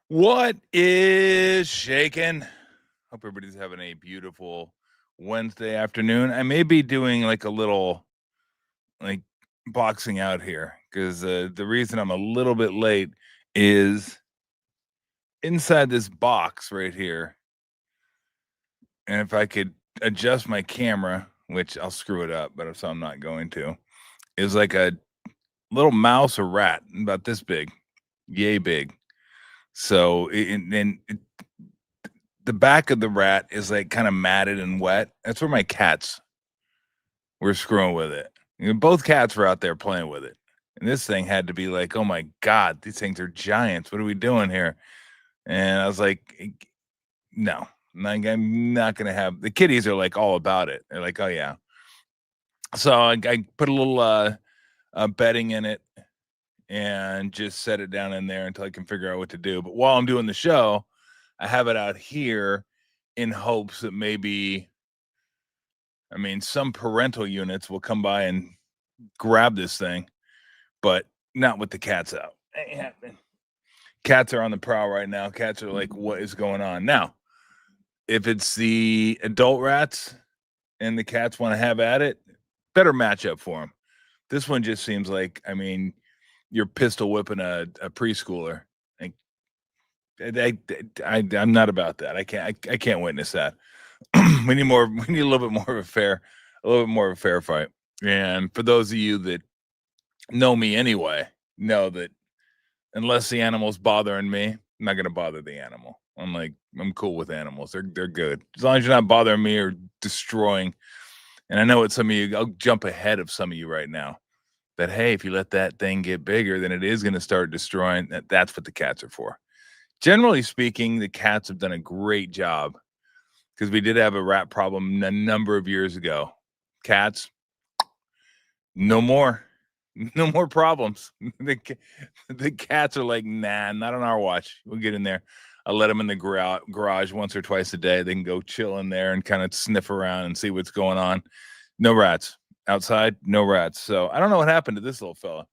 What is shaking? Hope everybody's having a beautiful Wednesday afternoon. I may be doing like a little like boxing out here because the reason I'm a little bit late is inside this box right here. And if I could adjust my camera, which I'll screw it up, but so I'm not going to, is like a little mouse or rat about this big, yay big. So the back of the rat is like kind of matted and wet. That's where my cats were screwing with it. Both cats were out there playing with it. And this thing had to be like, oh my God, these things are giants. What are we doing here? And I was like, no, I'm not going to have the kitties are like all about it. They're like, oh yeah. So I put a little bedding in it and just set it down in there until I can figure out what to do. But while I'm doing the show, I have it out here in hopes that maybe, some parental units will come by and grab this thing, but not with the cats out. Ain't happening. Cats are on the prowl right now. Cats are like, what is going on? Now, if it's the adult rats and the cats want to have at it, better matchup for them. This one just seems like, you're pistol whipping a preschooler. Like, I'm not about that. I can't witness that. We need a little bit more of a fair fight. And for those of you that know me anyway, know that unless the animal's bothering me, I'm not gonna bother the animal. I'm cool with animals. They're good. As long as you're not bothering me or destroying. And I know what some of you, I'll jump ahead of some of you right now. That hey, if you let that thing get bigger, then it is gonna start destroying. That's what the cats are for. Generally speaking, the cats have done a great job because we did have a rat problem a number of years ago. Cats, no more. No more problems. The cats are like, nah, not on our watch. We'll get in there. I'll let them in the garage once or twice a day. They can go chill in there and kind of sniff around and see what's going on. No rats. Outside, no rats. So I don't know what happened to this little fella.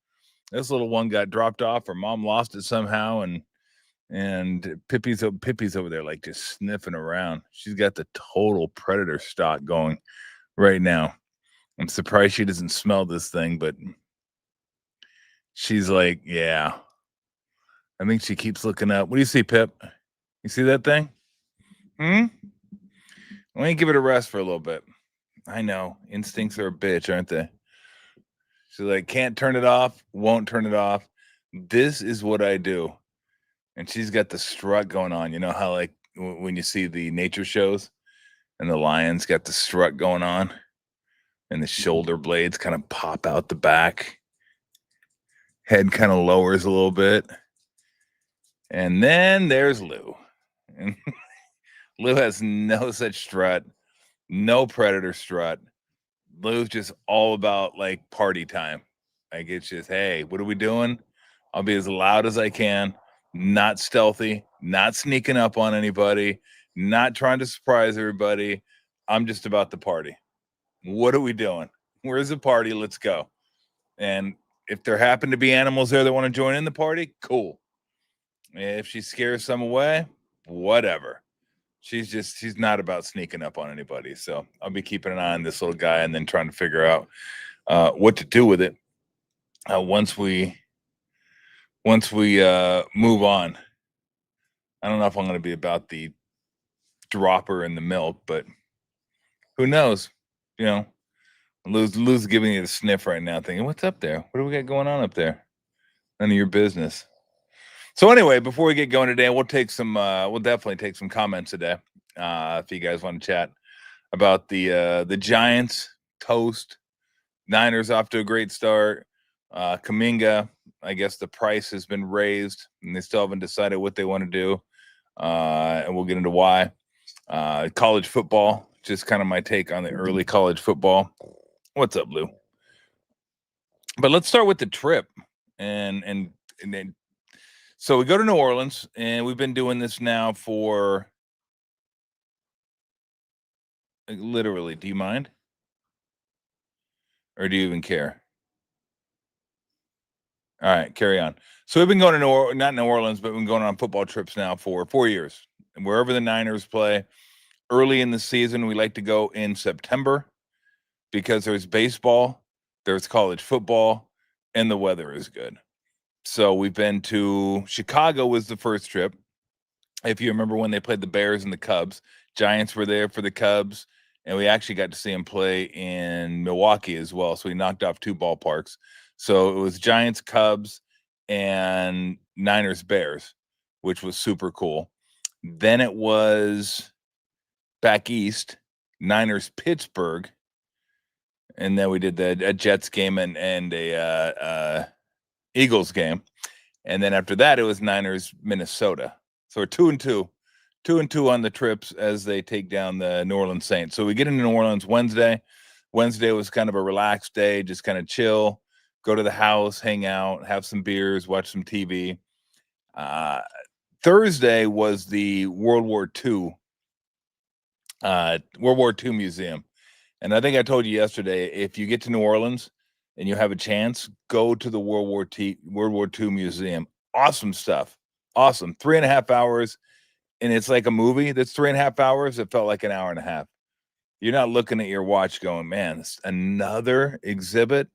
This little one got dropped off or mom lost it somehow, and Pippi's over there like just sniffing around. She's got the total predator stock going right now. I'm surprised she doesn't smell this thing, but she's like, yeah. I think she keeps looking up. What do you see, Pip? You see that thing? Let me give it a rest for a little bit. I know. Instincts are a bitch, aren't they? She's like, can't turn it off, won't turn it off. This is what I do. And she's got the strut going on. You know how, like, when you see the nature shows and the lion's got the strut going on and the shoulder blades kind of pop out the back. Head kind of lowers a little bit. And then there's Lou. And Lou has no such strut, no predator strut. Lou's just all about like party time. Like it's just, hey, what are we doing? I'll be as loud as I can, not stealthy, not sneaking up on anybody, not trying to surprise everybody. I'm just about the party. What are we doing? Where's the party? Let's go. And if there happen to be animals there that want to join in the party, cool. If she scares some away, whatever. She's not about sneaking up on anybody. So I'll be keeping an eye on this little guy and then trying to figure out what to do with it once we move on. I don't know if I'm going to be about the dropper in the milk, but who knows? You know, Lou's giving it a sniff right now, thinking, "What's up there? What do we got going on up there? None of your business." So anyway, before we get going today, we'll definitely take some comments today. If you guys want to chat about the Giants toast, Niners off to a great start. Kaminga, I guess the price has been raised, and they still haven't decided what they want to do. And we'll get into why. College football, just kind of my take on the early college football. What's up, Lou? But let's start with the trip, and then. So we go to New Orleans, and we've been doing this now for like, literally. Do you mind, or do you even care? All right, carry on. So we've been going to not New Orleans, but we've been going on football trips now for 4 years. And wherever the Niners play, early in the season, we like to go in September because there's baseball, there's college football, and the weather is good. So we've been to Chicago was the first trip. If you remember when they played the Bears and the Cubs, Giants were there for the Cubs, and we actually got to see them play in Milwaukee as well. So we knocked off 2 ballparks. So it was Giants, Cubs, and Niners, Bears, which was super cool. Then it was back east, Niners, Pittsburgh, and then we did a Jets game and a Eagles game, and then after that it was Niners, Minnesota. So we're 2-2, 2-2 on the trips as they take down the New Orleans Saints. So we get into New Orleans Wednesday. Wednesday was kind of a relaxed day, just kind of chill, go to the house, hang out, have some beers, watch some TV. Thursday was the World War II museum. And I think I told you yesterday, if you get to New Orleans and you have a chance, go to the World War II museum. Awesome stuff. Awesome. 3.5 hours. And it's like a movie that's 3.5 hours. It felt like an hour and a half. You're not looking at your watch going, man, another exhibit,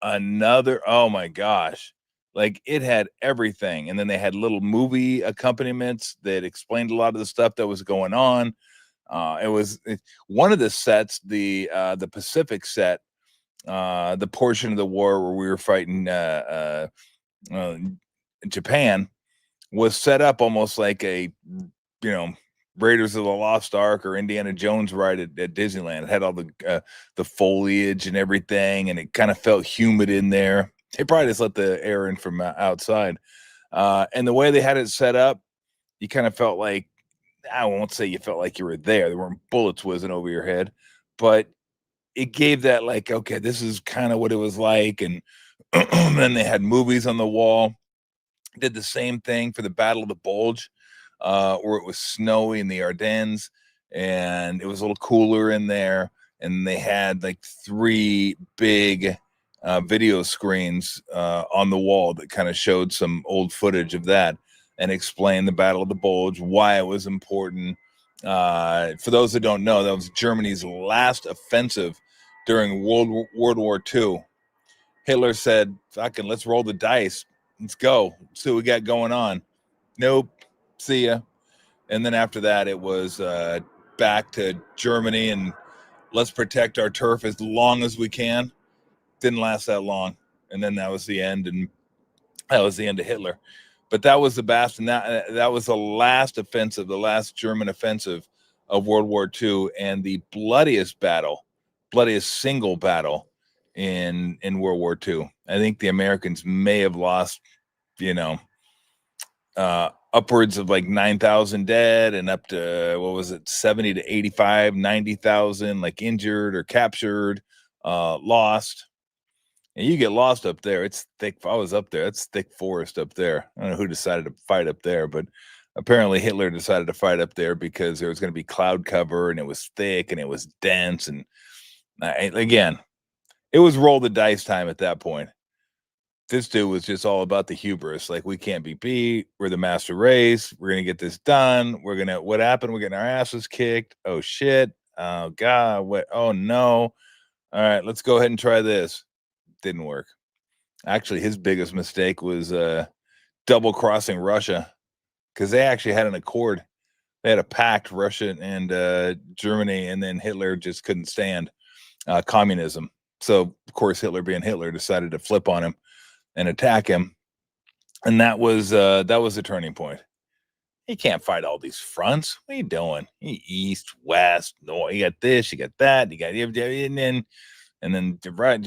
oh my gosh. Like it had everything. And then they had little movie accompaniments that explained a lot of the stuff that was going on. It was one of the sets, the Pacific set, the portion of the war where we were fighting Japan was set up almost like a, Raiders of the Lost Ark or Indiana Jones ride at Disneyland. It had all the foliage and everything, and it kind of felt humid in there. They probably just let the air in from outside. And the way they had it set up, you kind of felt like, I won't say you felt like you were there. There weren't bullets whizzing over your head, but it gave that like, okay, this is kind of what it was like. And then they had movies on the wall. Did the same thing for the Battle of the Bulge, where it was snowy in the Ardennes, and it was a little cooler in there. And they had like 3 big video screens on the wall that kind of showed some old footage of that and explain the Battle of the Bulge, why it was important. For those that don't know, that was Germany's last offensive during World War II. Hitler said, fucking, let's roll the dice. Let's go. See what we got going on. Nope. See ya. And then after that, it was back to Germany and let's protect our turf as long as we can. Didn't last that long. And then that was the end. And that was the end of Hitler. But that was the best, and that was the last offensive, the last German offensive of World War II, and the bloodiest single battle in World War II. I think the Americans may have lost, upwards of like 9,000 dead and up to 70 to 85, 90,000 like injured or captured, lost. And you get lost up there. It's thick. I was up there. It's thick forest up there. I don't know who decided to fight up there, but apparently Hitler decided to fight up there because there was going to be cloud cover and it was thick and it was dense. And again, it was roll the dice time at that point. This dude was just all about the hubris. Like, we can't be beat. We're the master race. We're going to get this done. What happened? We're getting our asses kicked. Oh, shit. Oh, God. What? Oh, no. All right, let's go ahead and try this. Didn't work. Actually, his biggest mistake was double crossing Russia, because they actually had an accord. They had a pact, Russia and Germany, and then Hitler just couldn't stand communism. So, of course, Hitler being Hitler decided to flip on him and attack him, and that was the turning point. You can't fight all these fronts. What are you doing? East, west, north. You got this, you got that, you got, and then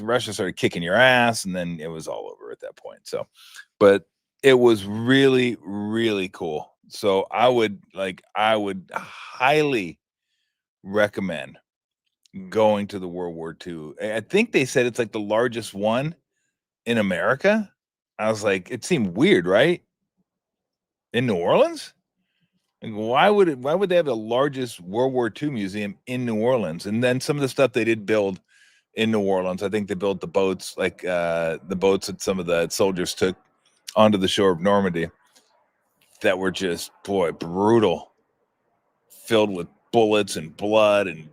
Russia started kicking your ass, and then it was all over at that point. So, but it was really, really cool. So I would highly recommend going to the World War II. I think they said it's like the largest one in America. I was like, it seemed weird, right? In New Orleans? Like, why would they have the largest World War II museum in New Orleans? And then some of the stuff they did build in New Orleans. I think they built the boats, like the boats that some of the soldiers took onto the shore of Normandy, that were just, boy, brutal, filled with bullets and blood and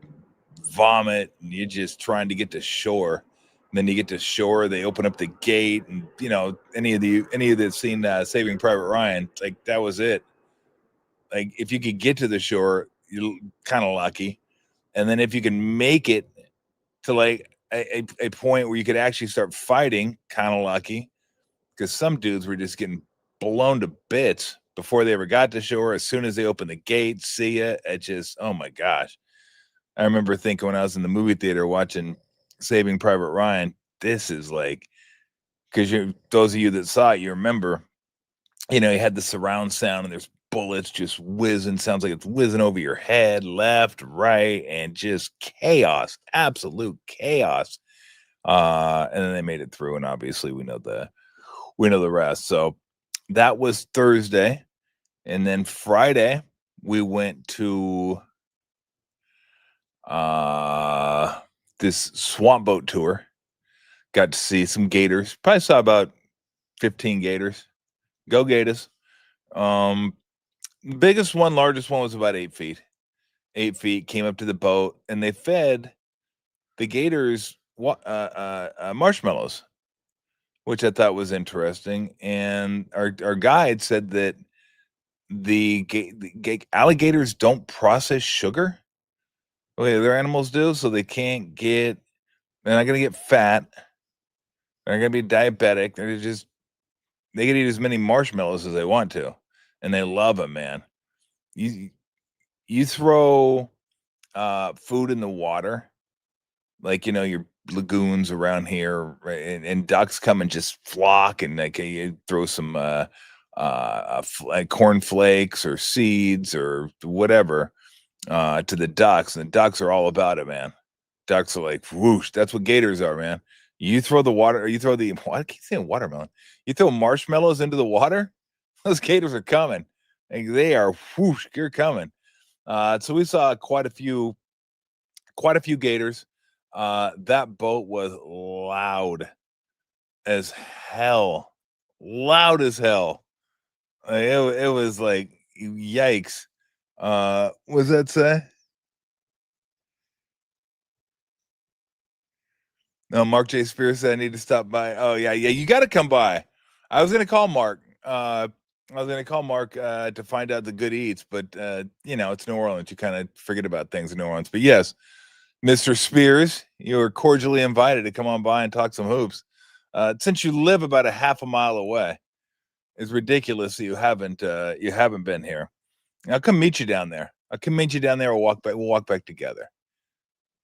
vomit, and you're just trying to get to shore. And then you get to shore, they open up the gate, and any of the seen Saving Private Ryan, like that was it. Like if you could get to the shore, you're kind of lucky, and then if you can make it to like a point where you could actually start fighting, kind of lucky, because some dudes were just getting blown to bits before they ever got to shore. As soon as they opened the gate, see ya, it just, oh my gosh. I remember thinking when I was in the movie theater watching Saving Private Ryan, this is like, because those of you that saw it, you remember, you had the surround sound and there's bullets just whizzing. Sounds like it's whizzing over your head, left, right, and just chaos, absolute chaos. And then they made it through, and obviously we know the rest. So that was Thursday, and then Friday we went to this swamp boat tour. Got to see some gators. Probably saw about 15 gators. Go Gators. Biggest one, largest one was about 8 feet. 8 feet, came up to the boat, and they fed the gators marshmallows, which I thought was interesting. And our guide said that the alligators don't process sugar the way other animals do, so they're not going to get fat. They're going to be diabetic. They can eat as many marshmallows as they want to, and they love them, man. You throw food in the water, like your lagoons around here, right? And ducks come and just flock, and like you throw some like corn flakes or seeds or whatever to the ducks, and the ducks are all about it, man. Ducks are like whoosh. That's what gators are, man. You throw the water, or you throw the I keep saying watermelon. You throw marshmallows into the water, those gators are coming. Like they are whoosh, you're coming. So we saw quite a few gators. That boat was loud as hell. Loud as hell. It was like yikes. What's that say? No, Mark J. Spears said I need to stop by. Oh yeah, you got to come by. I was gonna call Mark. To find out the good eats, but it's New Orleans. You kind of forget about things in New Orleans. But yes, Mr. Spears, you are cordially invited to come on by and talk some hoops. Since you live about a half a mile away, it's ridiculous that you haven't been here. I'll come meet you down there. We'll walk back. We'll walk back together.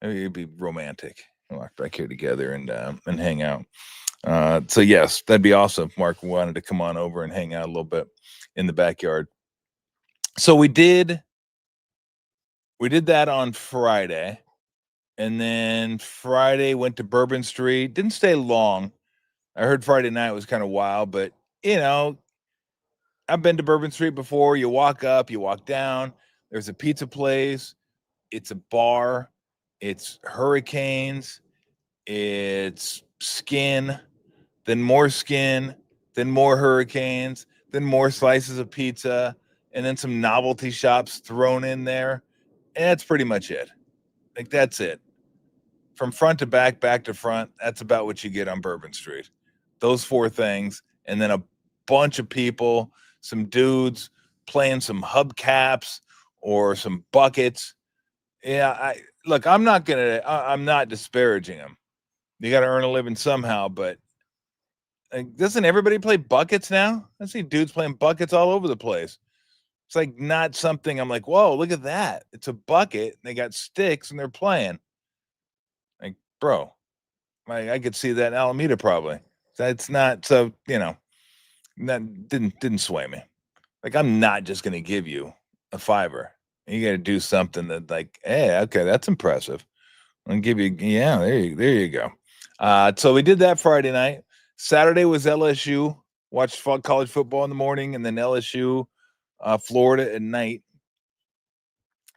Maybe it'd be romantic. We'll walk back here together and hang out. So yes, that'd be awesome. Mark wanted to come on over and hang out a little bit in the backyard. So we did that on Friday, and then Friday went to Bourbon Street. Didn't stay long. I heard Friday night was kind of wild, but I've been to Bourbon Street before. You walk up, you walk down. There's a pizza place. It's a bar. It's hurricanes. It's skin. Then more skin. Then more hurricanes. Then more slices of pizza. And then some novelty shops thrown in there. And that's pretty much it. Like, that's it. From front to back, back to front, that's about what you get on Bourbon Street. Those 4 things. And then a bunch of people, some dudes playing some hubcaps or some buckets. Yeah, I'm not disparaging them. You got to earn a living somehow, but doesn't everybody play buckets now? I see dudes playing buckets all over the place. It's like not something I'm like, whoa, look at that. It's a bucket. They got sticks and they're playing. Like, bro, I could see that in Alameda probably. That's not so, that didn't sway me. Like, I'm not just going to give you a $5. You got to do something that, like, hey, okay, that's impressive. I'll give you, yeah, there you go. So we did that Friday night. Saturday was LSU. Watched college football in the morning, and then LSU, Florida at night.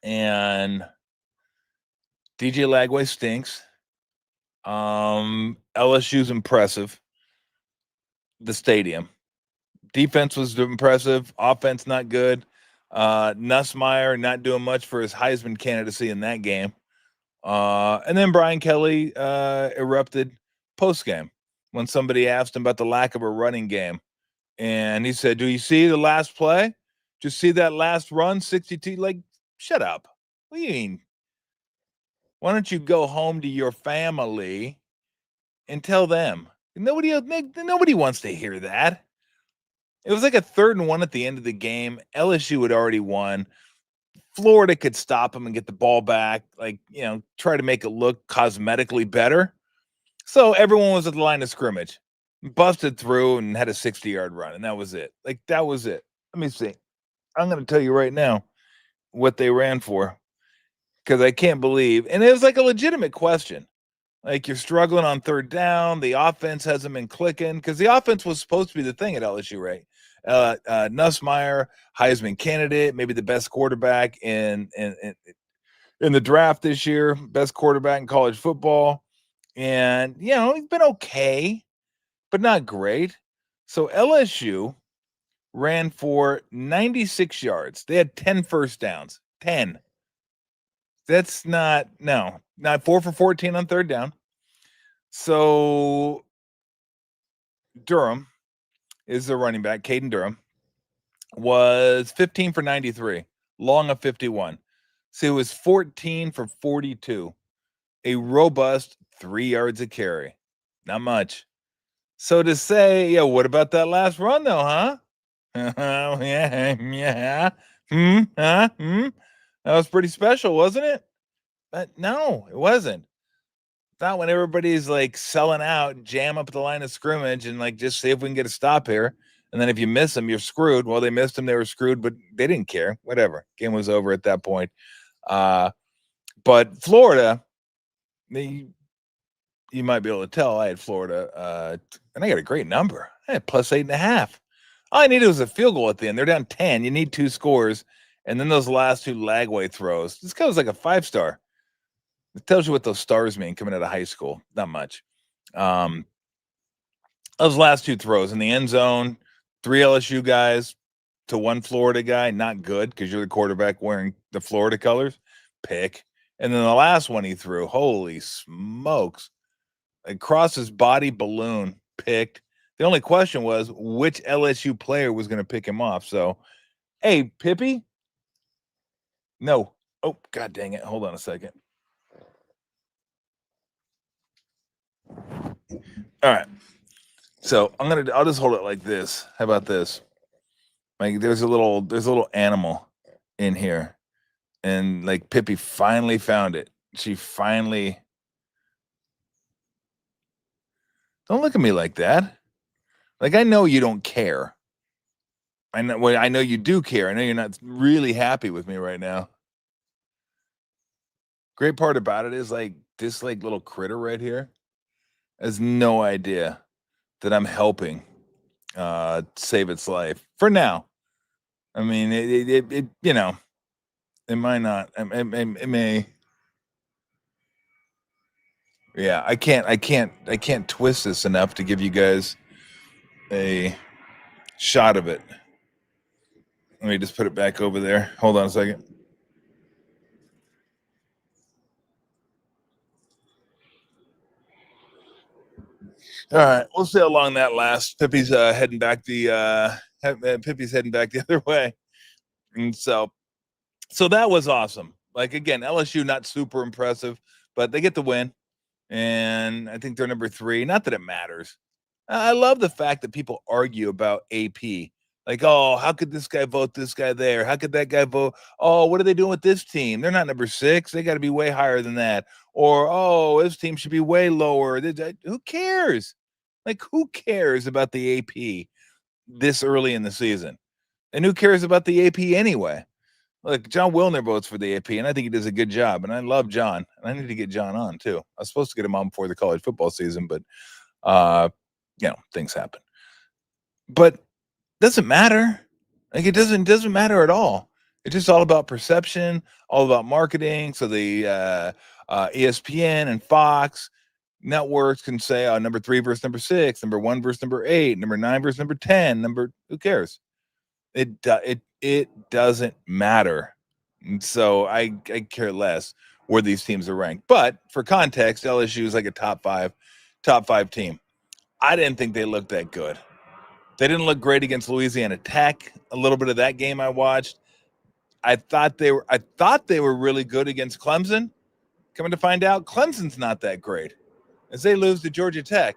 And DJ Lagway stinks. LSU's impressive. The stadium. Defense was impressive. Offense not good. Nussmeier not doing much for his Heisman candidacy in that game. And then Brian Kelly erupted post-game when somebody asked him about the lack of a running game. And he said, do you see the last play? Just see that last run, 62? Like, shut up. What do you mean? Why don't you go home to your family and tell them? Nobody wants to hear that. It was like a 3rd and 1 at the end of the game. LSU had already won. Florida could stop them and get the ball back, try to make it look cosmetically better. So everyone was at the line of scrimmage, busted through and had a 60-yard run, and that was it. That was it. Let me see. I'm going to tell you right now what they ran for, because I can't believe, and it was like a legitimate question. Like, you're struggling on 3rd down. The offense hasn't been clicking, because the offense was supposed to be the thing at LSU, right? Nussmeier, Heisman candidate, maybe the best quarterback in the draft this year, best quarterback in college football. And, he's been okay, but not great. So LSU ran for 96 yards. They had 10 first downs. 10. That's not 4 for 14 on 3rd down. So Durham is the running back. Caden Durham was 15 for 93, long of 51. So it was 14 for 42, a robust 3 yards a carry. Not much. So to say, what about that last run though, huh? Yeah. That was pretty special, wasn't it? But no, it wasn't. Not when everybody's like selling out, jam up the line of scrimmage and just see if we can get a stop here. And then if you miss them, you're screwed. Well, they missed them, they were screwed, but they didn't care. Whatever. Game was over at that point. But Florida, you might be able to tell I had Florida, and I got a great number. I had plus 8.5. All I needed was a field goal at the end. They're down 10. You need 2 scores. And then those last 2 lagway throws. This guy was like a 5-star. It tells you what those stars mean coming out of high school. Not much. Those last 2 throws in the end zone, 3 LSU guys to 1 Florida guy, not good because you're the quarterback wearing the Florida colors. Pick. And then the last one he threw, holy smokes. Across his body balloon, picked. The only question was which LSU player was going to pick him off. So, hey, Pippy. No. Oh, God dang it. Hold on a second. All right. So I'll just hold it like this. How about this? Like there's a little animal in here. And like Pippi finally found it. She finally. Don't look at me like that. Like, I know you don't care. I know you do care. I know you're not really happy with me right now. Great part about it is like this little critter right here has no idea that I'm helping save its life for now. I mean, it might not. It may. Yeah, I can't twist this enough to give you guys a shot of it. Let me just put it back over there. Hold on a second. All right, we'll see how long that lasts. Pippi's heading back Pippi's heading back the other way, and so that was awesome. Like again, LSU not super impressive, but they get the win, and I think they're number 3. Not that it matters. I love the fact that people argue about AP. Like, oh, how could this guy vote this guy there? How could that guy vote? Oh, what are they doing with this team? They're not number 6. They got to be way higher than that. Or, oh, this team should be way lower. Who cares? Like, who cares about the AP this early in the season? And who cares about the AP anyway? Look, John Wilner votes for the AP, and I think he does a good job. And I love John. And I need to get John on, too. I was supposed to get him on before the college football season, but, things happen. But doesn't matter. Like, it doesn't matter at all. It's just all about perception, all about marketing. So the ESPN and Fox, networks can say, oh, number 3 versus number 6, number 1 versus number 8, number 9 versus number 10, who cares? It doesn't matter. And so I care less where these teams are ranked. But for context, LSU is like a top five team. I didn't think they looked that good. They didn't look great against Louisiana Tech. A little bit of that game I watched. I thought they were really good against Clemson. Coming to find out, Clemson's not that great as they lose to Georgia Tech.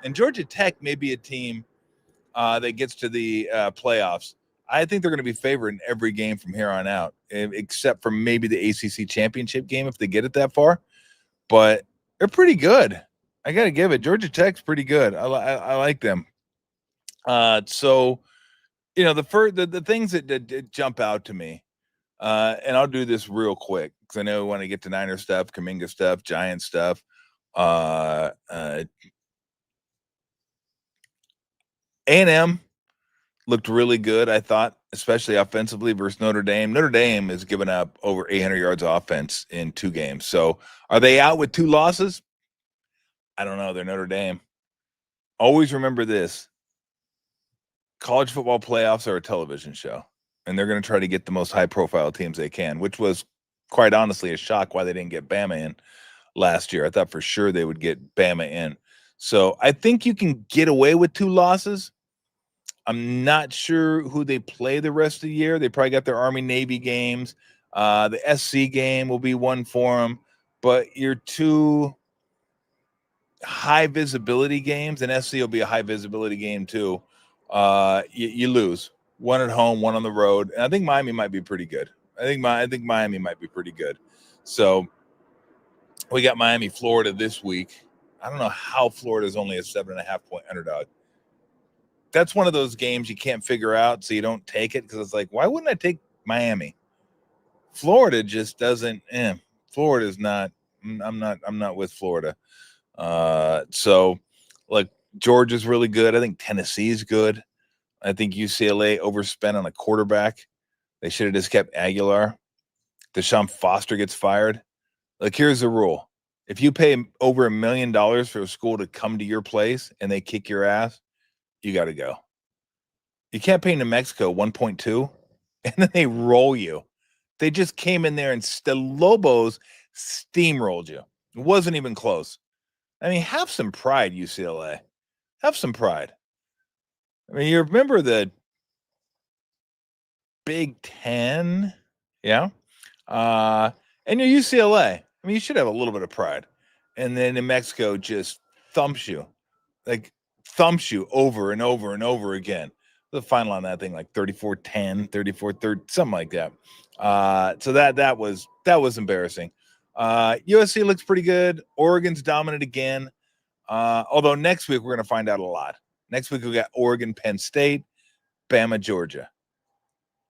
And Georgia Tech may be a team that gets to the playoffs. I think they're going to be favored in every game from here on out, except for maybe the ACC championship game if they get it that far. But they're pretty good. I got to give it. Georgia Tech's pretty good. I like them. So, the things that jump out to me, and I'll do this real quick because I know we want to get to Niner stuff, Kaminga stuff, Giant stuff. A&M looked really good, I thought, especially offensively versus Notre Dame. Notre Dame has given up over 800 yards of offense in 2 games. So are they out with 2 losses? I don't know. They're Notre Dame. Always remember this. College football playoffs are a television show, and they're going to try to get the most high-profile teams they can, which was, quite honestly, a shock why they didn't get Bama in last year. I thought for sure they would get Bama in. So I think you can get away with 2 losses. I'm not sure who they play the rest of the year. They probably got their Army-Navy games. The SC game will be one for them. But your 2 high-visibility games, and SC will be a high-visibility game too, you lose. One at home, one on the road. And I think Miami might be pretty good. I think Miami might be pretty good. So we got Miami, Florida this week. I don't know how Florida is only a 7.5-point underdog. That's one of those games you can't figure out, so you don't take it because it's like, why wouldn't I take Miami? Florida just doesn't. Florida's not. I'm not with Florida. So, like, Georgia's really good. I think Tennessee's good. I think UCLA overspent on a quarterback. They should have just kept Aguilar. Deshaun Foster gets fired. Like, here's the rule: if you pay over $1 million for a school to come to your place and they kick your ass, you got to go. You can't pay New Mexico 1.2 and then they roll you. They just came in there and the Lobos steamrolled you. It wasn't even close. I mean, have some pride, UCLA. Have some pride. I mean, you remember the Big Ten, yeah? And you're UCLA. I mean, you should have a little bit of pride. And then New Mexico just thumps you over and over and over again. The final on that thing, like 34-10, 34-30, something like that. So that was embarrassing. USC looks pretty good. Oregon's dominant again. Although next week we're going to find out a lot. Next week we got Oregon, Penn State, Bama, Georgia.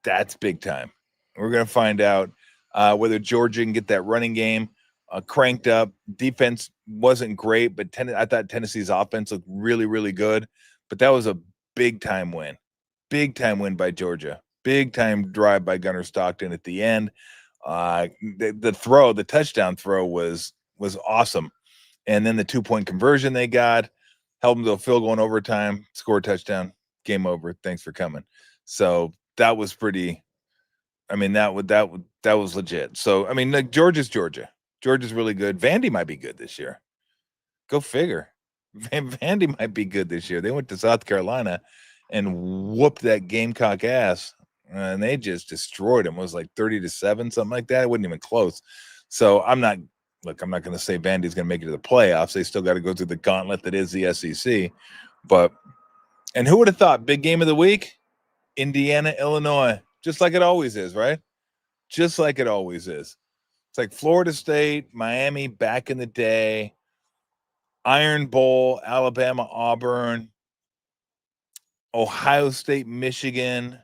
That's big time. We're going to find out whether Georgia can get that running game cranked up. Defense wasn't great, but I thought Tennessee's offense looked really, really good. But that was a big-time win. Big-time win by Georgia. Big-time drive by Gunnar Stockton at the end. The touchdown throw was awesome. And then the 2-point conversion they got helped them to a field goal in overtime, score a touchdown, game over. Thanks for coming. So that was pretty. I mean, that was legit. So I mean, like, Georgia's Georgia. Georgia's really good. Vandy might be good this year. Go figure. Vandy might be good this year. They went to South Carolina and whooped that Gamecock ass, and they just destroyed them. It was like 30-7, something like that. It wasn't even close. So I'm not going to say Vandy's going to make it to the playoffs. They still got to go through the gauntlet that is the SEC. And who would have thought? Big game of the week, Indiana, Illinois, just like it always is, right? Just like it always is. It's like Florida State, Miami back in the day, Iron Bowl, Alabama, Auburn, Ohio State, Michigan,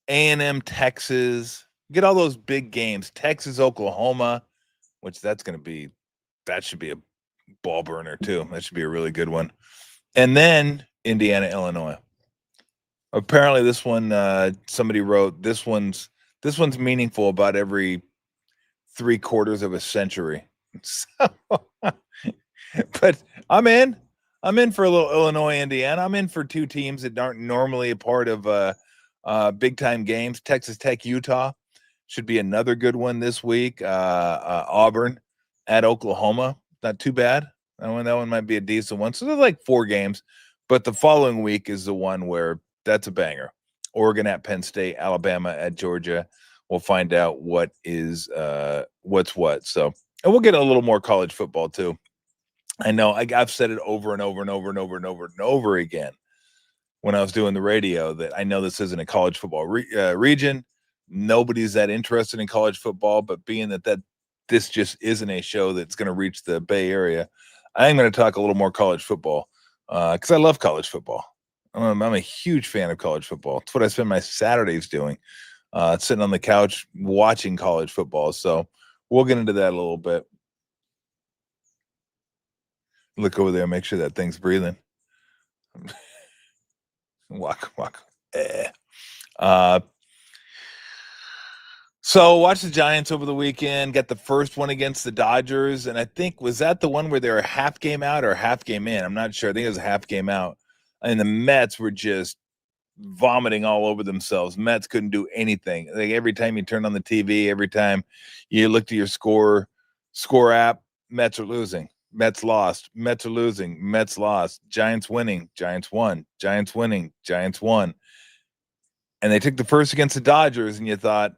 A&M, Texas. Get all those big games. Texas, Oklahoma, which that should be a ball burner too. That should be a really good one. And then Indiana, Illinois. Apparently this one, somebody wrote, this one's meaningful about every 3/4 of a century. So But I'm in. I'm in for a little Illinois, Indiana. I'm in for two teams that aren't normally a part of big time games. Texas Tech, Utah should be another good one this week. Auburn at Oklahoma, not too bad. That one might be a decent one. So there's like 4 games, but the following week is the one where that's a banger. Oregon at Penn State, Alabama at Georgia. We'll find out what is what's what. So, and we'll get a little more college football too. I know I've said it over and over and over and over and over and over again when I was doing the radio that I know this isn't a college football region. Nobody's that interested in college football, but being that this just isn't a show that's going to reach the Bay Area, I am going to talk a little more college football because I love college football. I'm a huge fan of college football. It's what I spend my Saturdays doing, sitting on the couch watching college football. So we'll get into that a little bit. Look over there, make sure that thing's breathing. Walk. So watch the Giants over the weekend. Got the first one against the Dodgers, and I think was that the one where they were a half game out or a half game in? I'm not sure. I think it was a half game out. And the Mets were just vomiting all over themselves. Mets couldn't do anything. Like every time you turned on the TV, every time you looked at your score app, Mets are losing. Mets lost. Mets are losing. Mets lost. Giants winning. Giants won. Giants winning. Giants won. And they took the first against the Dodgers, and you thought,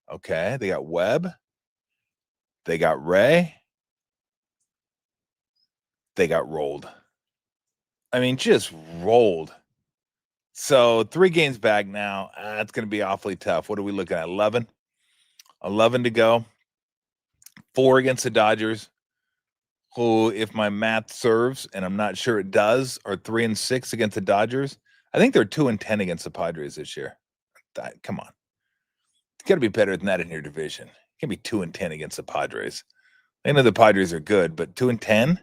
okay, they got Webb. They got Ray. They got rolled. I mean, just rolled. So 3 games back now. It's going to be awfully tough. What are we looking at? 11? 11 to go. 4 against the Dodgers, who, if my math serves, and I'm not sure it does, are 3-6 against the Dodgers. I think they're 2-10 against the Padres this year. Come on. It's got to be better than that in your division. It can be 2-10 against the Padres. I know the Padres are good, but 2-10?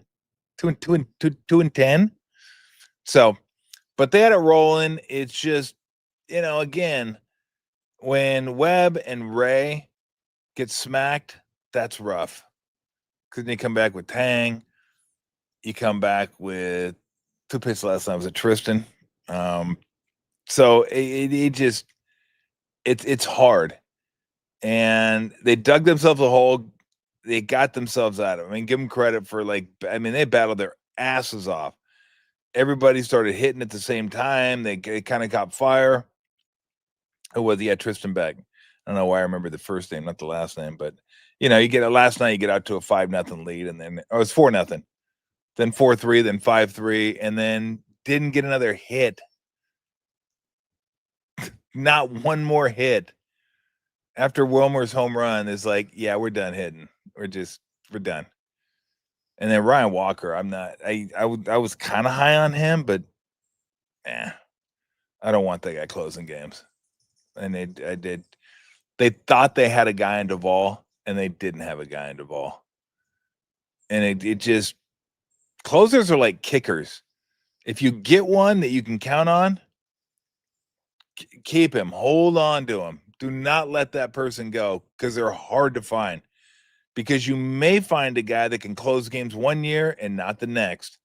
2-10? So, but they had it rolling. It's just, again, when Webb and Ray get smacked, that's rough. Because you come back with Tang. You come back with who pitched last time? Was it Tristan? So it's hard. And they dug themselves a hole. They got themselves out of it. I mean, give them credit for they battled their asses off. Everybody started hitting at the same time. They kind of caught fire. Who was he? Yeah, Tristan Beck. I don't know why I remember the first name, not the last name, but you get it last night. You get out to a 5-0 lead, and then it was 4-0, then 4-3, then 5-3, and then didn't get another hit. Not one more hit. After Wilmer's home run, is like, yeah, we're done hitting. We're done. And then Ryan Walker, I was kind of high on him, but I don't want that guy closing games. And they thought they had a guy in Duvall, and they didn't have a guy in Duvall. And it just, closers are like kickers. If you get one that you can count on, keep him, hold on to him. Do not let that person go, because they're hard to find. Because you may find a guy that can close games 1 year and not the next,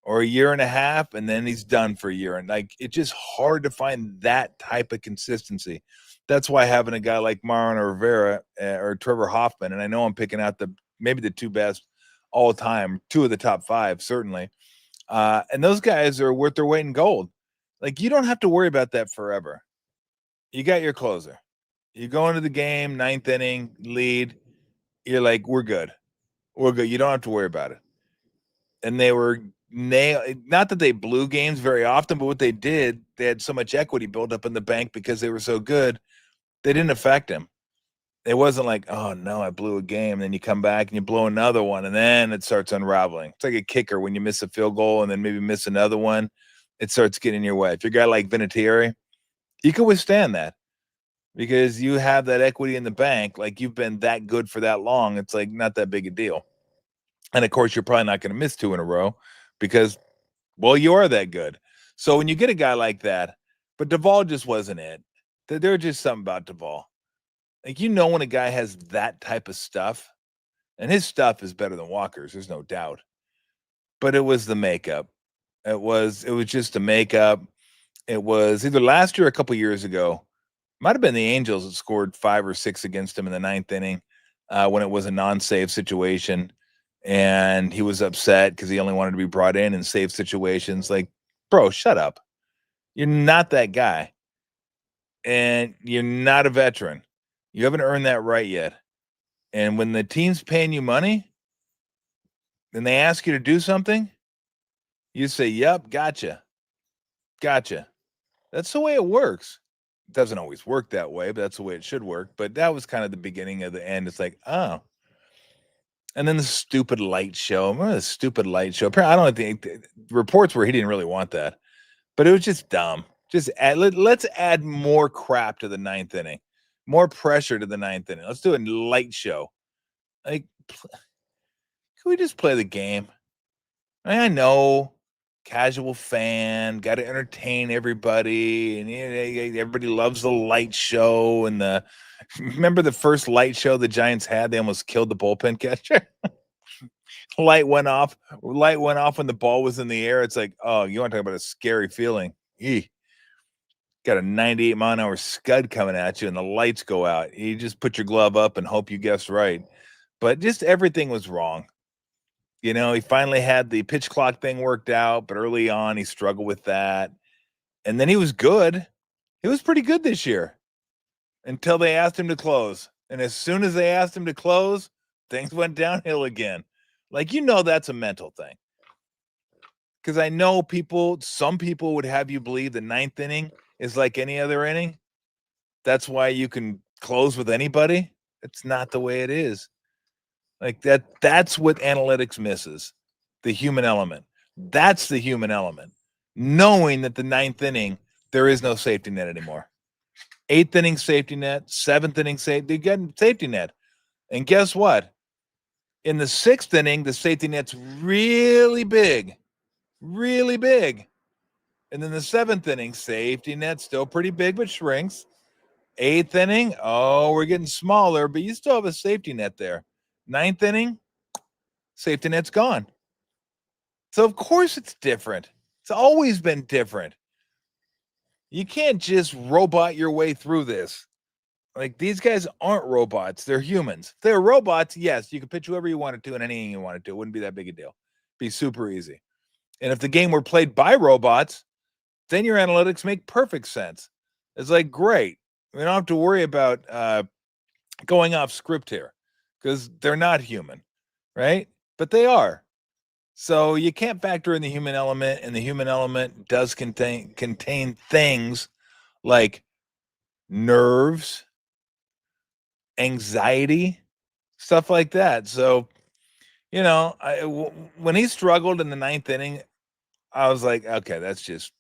or a year and a half, and then he's done for a year. And it's just hard to find that type of consistency. That's why having a guy like Mariano Rivera or Trevor Hoffman, and I know I'm picking out maybe the 2 best all time, 2 of the top 5 certainly, and those guys are worth their weight in gold. You don't have to worry about that forever. You got your closer. You go into the game, 9th inning, lead. You're like, we're good. We're good. You don't have to worry about it. And they were not that they blew games very often, but what they did, they had so much equity built up in the bank because they were so good, they didn't affect him. It wasn't like, oh no, I blew a game. Then you come back and you blow another one, and then it starts unraveling. It's like a kicker when you miss a field goal and then maybe miss another one. It starts getting your way. If you're a guy like Vinatieri, you can withstand that because you have that equity in the bank. You've been that good for that long. It's not that big a deal. And of course, you're probably not going to miss 2 in a row because, well, you are that good. So when you get a guy like that, but Duvall just wasn't it. There was just something about Duvall. When a guy has that type of stuff, and his stuff is better than Walker's, there's no doubt. but it was the makeup. It was just the makeup. It was either last year or a couple years ago. Might have been the Angels that scored 5 or 6 against him in the 9th inning when it was a non-save situation, and he was upset because he only wanted to be brought in save situations. Like, bro, shut up. You're not that guy, and you're not a veteran. You haven't earned that right yet. And when the team's paying you money, and they ask you to do something, you say, "Yep, gotcha, gotcha." That's the way it works. It doesn't always work that way, but that's the way it should work. But that was kind of the beginning of the end. It's like, oh. And then the stupid light show. Remember the stupid light show? Apparently, I don't think reports were he didn't really want that, but it was just dumb. Just let's add more crap to the 9th inning, more pressure to the 9th inning. Let's do a light show. Like, can we just play the game? I know, casual fan, got to entertain everybody, and everybody loves the light show. And remember the first light show the Giants had? They almost killed the bullpen catcher. Light went off when the ball was in the air. It's like, oh, you want to talk about a scary feeling? Got a 98-mile-an-hour scud coming at you, and the lights go out. You just put your glove up and hope you guessed right. But just everything was wrong. You know, he finally had the pitch clock thing worked out, but early on he struggled with that. And then he was good. He was pretty good this year until they asked him to close. And as soon as they asked him to close, things went downhill again. Like, you know, that's a mental thing. Because I know some people would have you believe the 9th inning is like any other inning. That's why you can close with anybody. It's not the way it is. Like that's what analytics misses, the human element. That's the human element. Knowing that the 9th inning, there is no safety net anymore. 8th inning safety net, 7th inning they're getting safety net. And guess what? In the 6th inning, the safety net's really big. Really big. And then the 7th inning, safety net still pretty big, but shrinks. 8th inning, oh, we're getting smaller, but you still have a safety net there. 9th inning, safety net's gone. So of course it's different. It's always been different. You can't just robot your way through this. Like, these guys aren't robots. They're humans. If they're robots, yes, you can pitch whoever you wanted to and anything you wanted to. It wouldn't be that big a deal. Be super easy. And if the game were played by robots, then your analytics make perfect sense. It's like, great. We don't have to worry about going off script here because they're not human, right? But they are. So you can't factor in the human element, and the human element does contain things like nerves, anxiety, stuff like that. So, you know, when he struggled in the 9th inning, I was like, okay, that's just.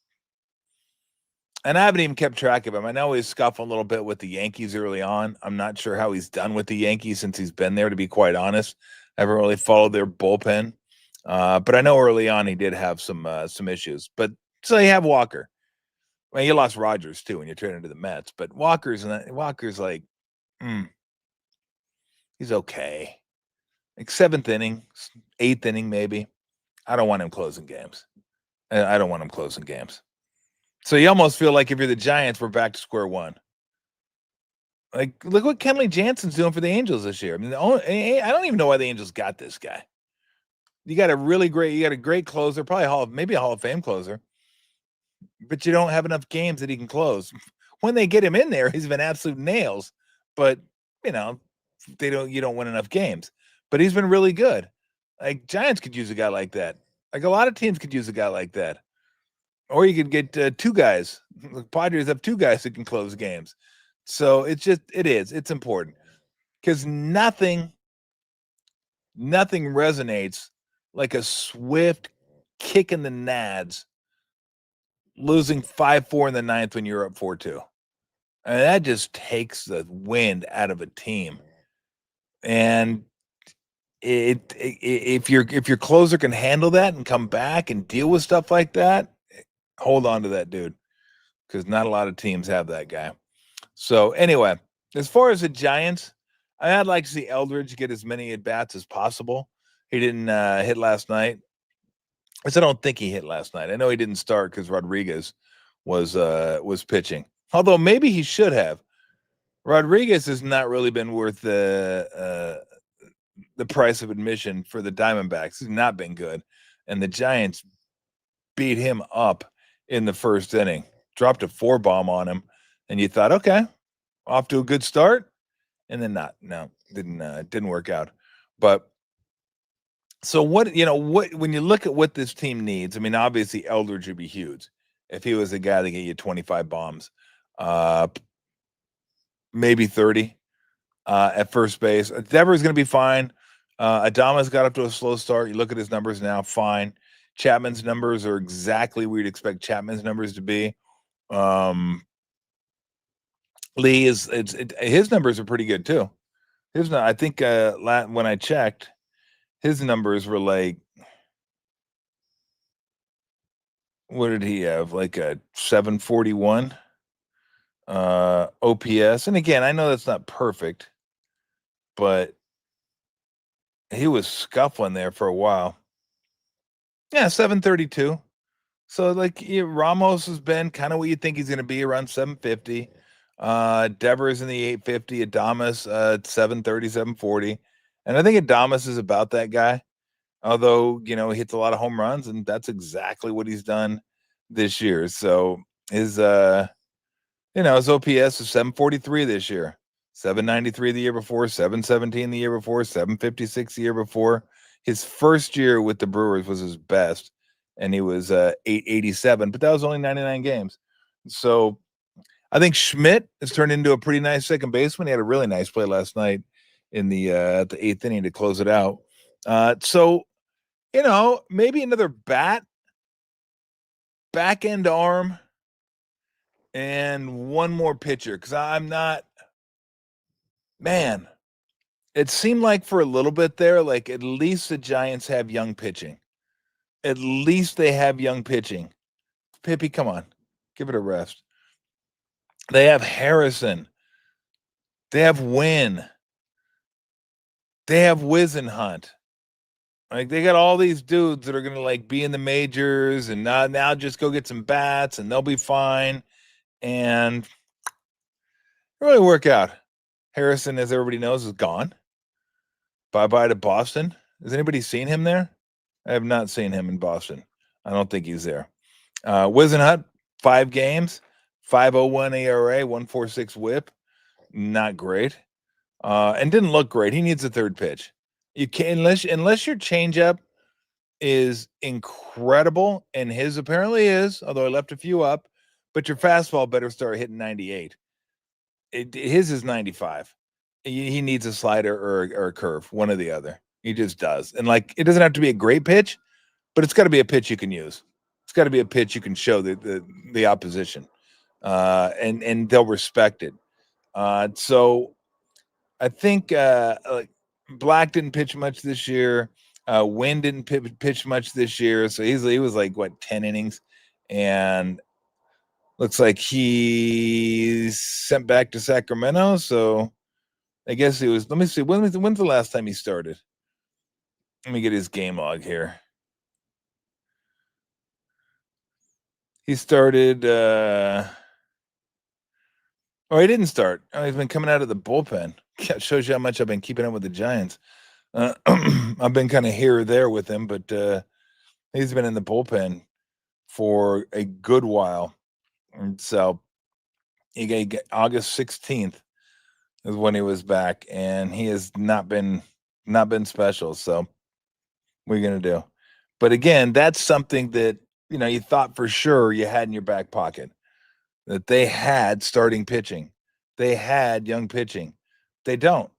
And I haven't even kept track of him. I know he's scuffling a little bit with the Yankees early on. I'm not sure how he's done with the Yankees since he's been there, to be quite honest. I haven't really followed their bullpen. But I know early on he did have some issues. But so you have Walker. Well, you lost Rogers too when you traded into the Mets. But Walker's like, he's okay. Like 7th inning, 8th inning maybe. I don't want him closing games. I don't want him closing games. So you almost feel like if you're the Giants, we're back to square one. Like, look what Kenley Jansen's doing for the Angels this year. I mean, I don't even know why the Angels got this guy. You got a great closer, probably maybe a Hall of Fame closer, but you don't have enough games that he can close. When they get him in there, he's been absolute nails, but you know, you don't win enough games. But he's been really good. Like, Giants could use a guy like that. Like, a lot of teams could use a guy like that. Or you could get 2 guys. The Padres have 2 guys that can close games. So it's important because nothing resonates like a swift kick in the nads, losing 5-4 in the 9th when you're up 4-2. And that just takes the wind out of a team. And if your closer can handle that and come back and deal with stuff like that, hold on to that dude, because not a lot of teams have that guy. So anyway, as far as the Giants, I'd like to see Eldridge get as many at bats as possible. He didn't hit last night. I don't think he hit last night. I know he didn't start because Rodriguez was pitching. Although maybe he should have. Rodriguez has not really been worth the price of admission for the Diamondbacks. He's not been good, and the Giants beat him up in the first inning. Dropped a 4-bomb on him, and you thought, okay, off to a good start, and then not. No, didn't work out. But so what when you look at what this team needs, I mean, obviously Eldridge would be huge if he was the guy that get you 25 bombs, maybe 30 at first base. Devers going to be fine. Adama's got up to a slow start. You look at his numbers now, fine. Chapman's numbers are exactly where you'd expect Chapman's numbers to be. Lee his numbers are pretty good too. I think when I checked, his numbers were like, what did he have? Like a 741 OPS. And again, I know that's not perfect, but he was scuffling there for a while. Yeah, 732. So like Ramos has been kind of what you think he's going to be, around 750. Devers in the 850, Adamas 730, 740. And I think Adamas is about that guy. Although, he hits a lot of home runs, and that's exactly what he's done this year. So his his OPS is 743 this year, 793 the year before, 717 the year before, 756 the year before. His first year with the Brewers was his best, and he was 887, but that was only 99 games. So I think Schmidt has turned into a pretty nice second baseman. He had a really nice play last night in the 8th inning to close it out. So maybe another back end arm, and one more pitcher, because I'm not, man, it seemed like for a little bit there, like at least the Giants have young pitching. At least they have young pitching. Pippi, come on, give it a rest. They have Harrison. They have Wynn. They have Wisenhunt. Like, they got all these dudes that are going to like be in the majors, and now just go get some bats and they'll be fine. And really work out. Harrison, as everybody knows, is gone. Bye-bye to Boston. Has anybody seen him there? I have not seen him in Boston. I don't think he's there. Wisenhunt, 5 games, 5.01 ERA, 1.46 WHIP. Not great. And didn't look great. He needs a third pitch. You can't, unless your changeup is incredible, and his apparently is, although I left a few up, but your fastball better start hitting 98. His is 95. He needs a slider or a curve, one or the other. He just does. And like, it doesn't have to be a great pitch, but it's got to be a pitch you can use. It's got to be a pitch you can show the opposition, and they'll respect it. So I think Black didn't pitch much this year. Wynn didn't pitch much this year, so he was like 10 innings, and looks like he's sent back to Sacramento. So I guess he was. Let me see. When's the last time he started? Let me get his game log here. He started. He didn't start. Oh, he's been coming out of the bullpen. That shows you how much I've been keeping up with the Giants. I've been kind of here or there with him, but he's been in the bullpen for a good while. And so he got August 16th is when he was back, and he has not been special. So what are you gonna do? But again, that's something that you thought for sure you had in your back pocket, that they had starting pitching, they had young pitching. They don't.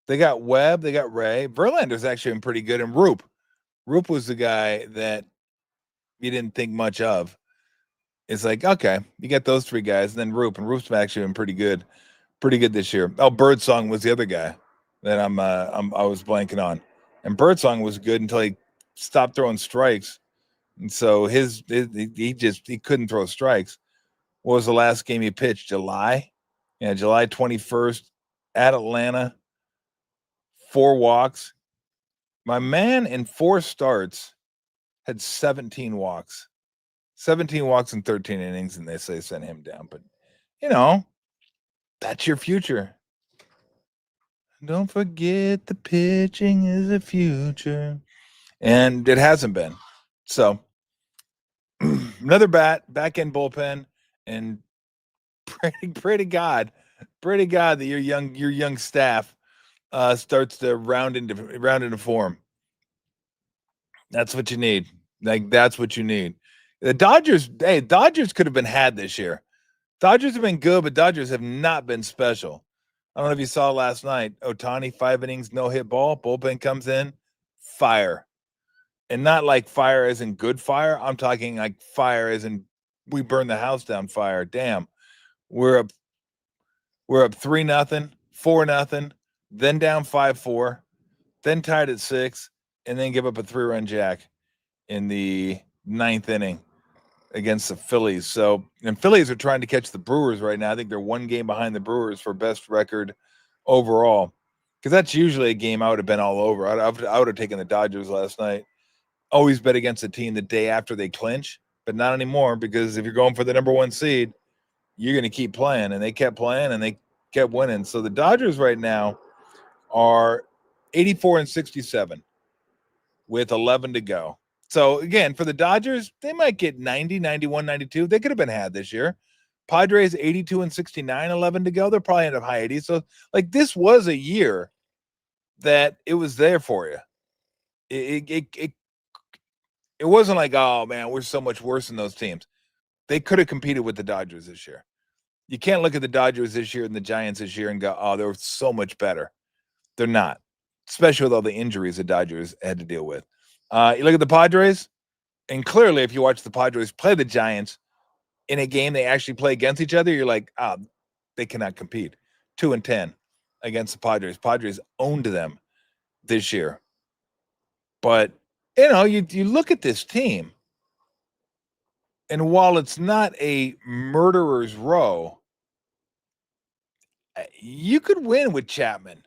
They got Webb, they got Ray. Verlander's actually been pretty good, and Roop was the guy that you didn't think much of. It's like, okay, you got those 3 guys, and then Roop's actually been pretty good this year. Oh, Birdsong was the other guy that I was blanking on, and Birdsong was good until he stopped throwing strikes, and so he couldn't throw strikes. What was the last game he pitched? July 21st at Atlanta. 4 walks. My man in 4 starts had 17 walks. 17 walks in 13 innings, and they say send him down. But, that's your future. Don't forget the pitching is the future. And it hasn't been. So, another back end bullpen, and pray to God that your young staff starts to round into form. That's what you need. That's what you need. The Dodgers could have been had this year. Dodgers have been good, but Dodgers have not been special. I don't know if you saw last night. Ohtani, 5 innings, no hit ball. Bullpen comes in, fire. And not like fire as in good fire. I'm talking like fire as in we burn the house down fire. Damn. We're up 3-0, 4-0, then down 5-4, then tied at 6, and then give up a 3-run jack in the 9th inning against the Phillies. So, and Phillies are trying to catch the Brewers right now. I think they're 1 game behind the Brewers for best record overall, because that's usually a game I would have been all over. I would have taken the Dodgers last night. Always bet against a team the day after they clinch, but not anymore, because if you're going for the number 1 seed, you're going to keep playing. And they kept playing and they kept winning. So the Dodgers right now are 84-67 with 11 to go. So again, for the Dodgers, they might get 90, 91, 92. They could have been had this year. Padres 82-69, 11 to go. They'll probably end up high 80s. So like this was a year that it was there for you. It wasn't like, oh man, we're so much worse than those teams. They could have competed with the Dodgers this year. You can't look at the Dodgers this year and the Giants this year and go, oh, they're so much better. They're not, especially with all the injuries the Dodgers had to deal with. You look at the Padres, and clearly if you watch the Padres play the Giants in a game they actually play against each other, you're like, they cannot compete. 2-10 against the Padres. Padres owned them this year. But, you look at this team, and while it's not a murderer's row, you could win with Chapman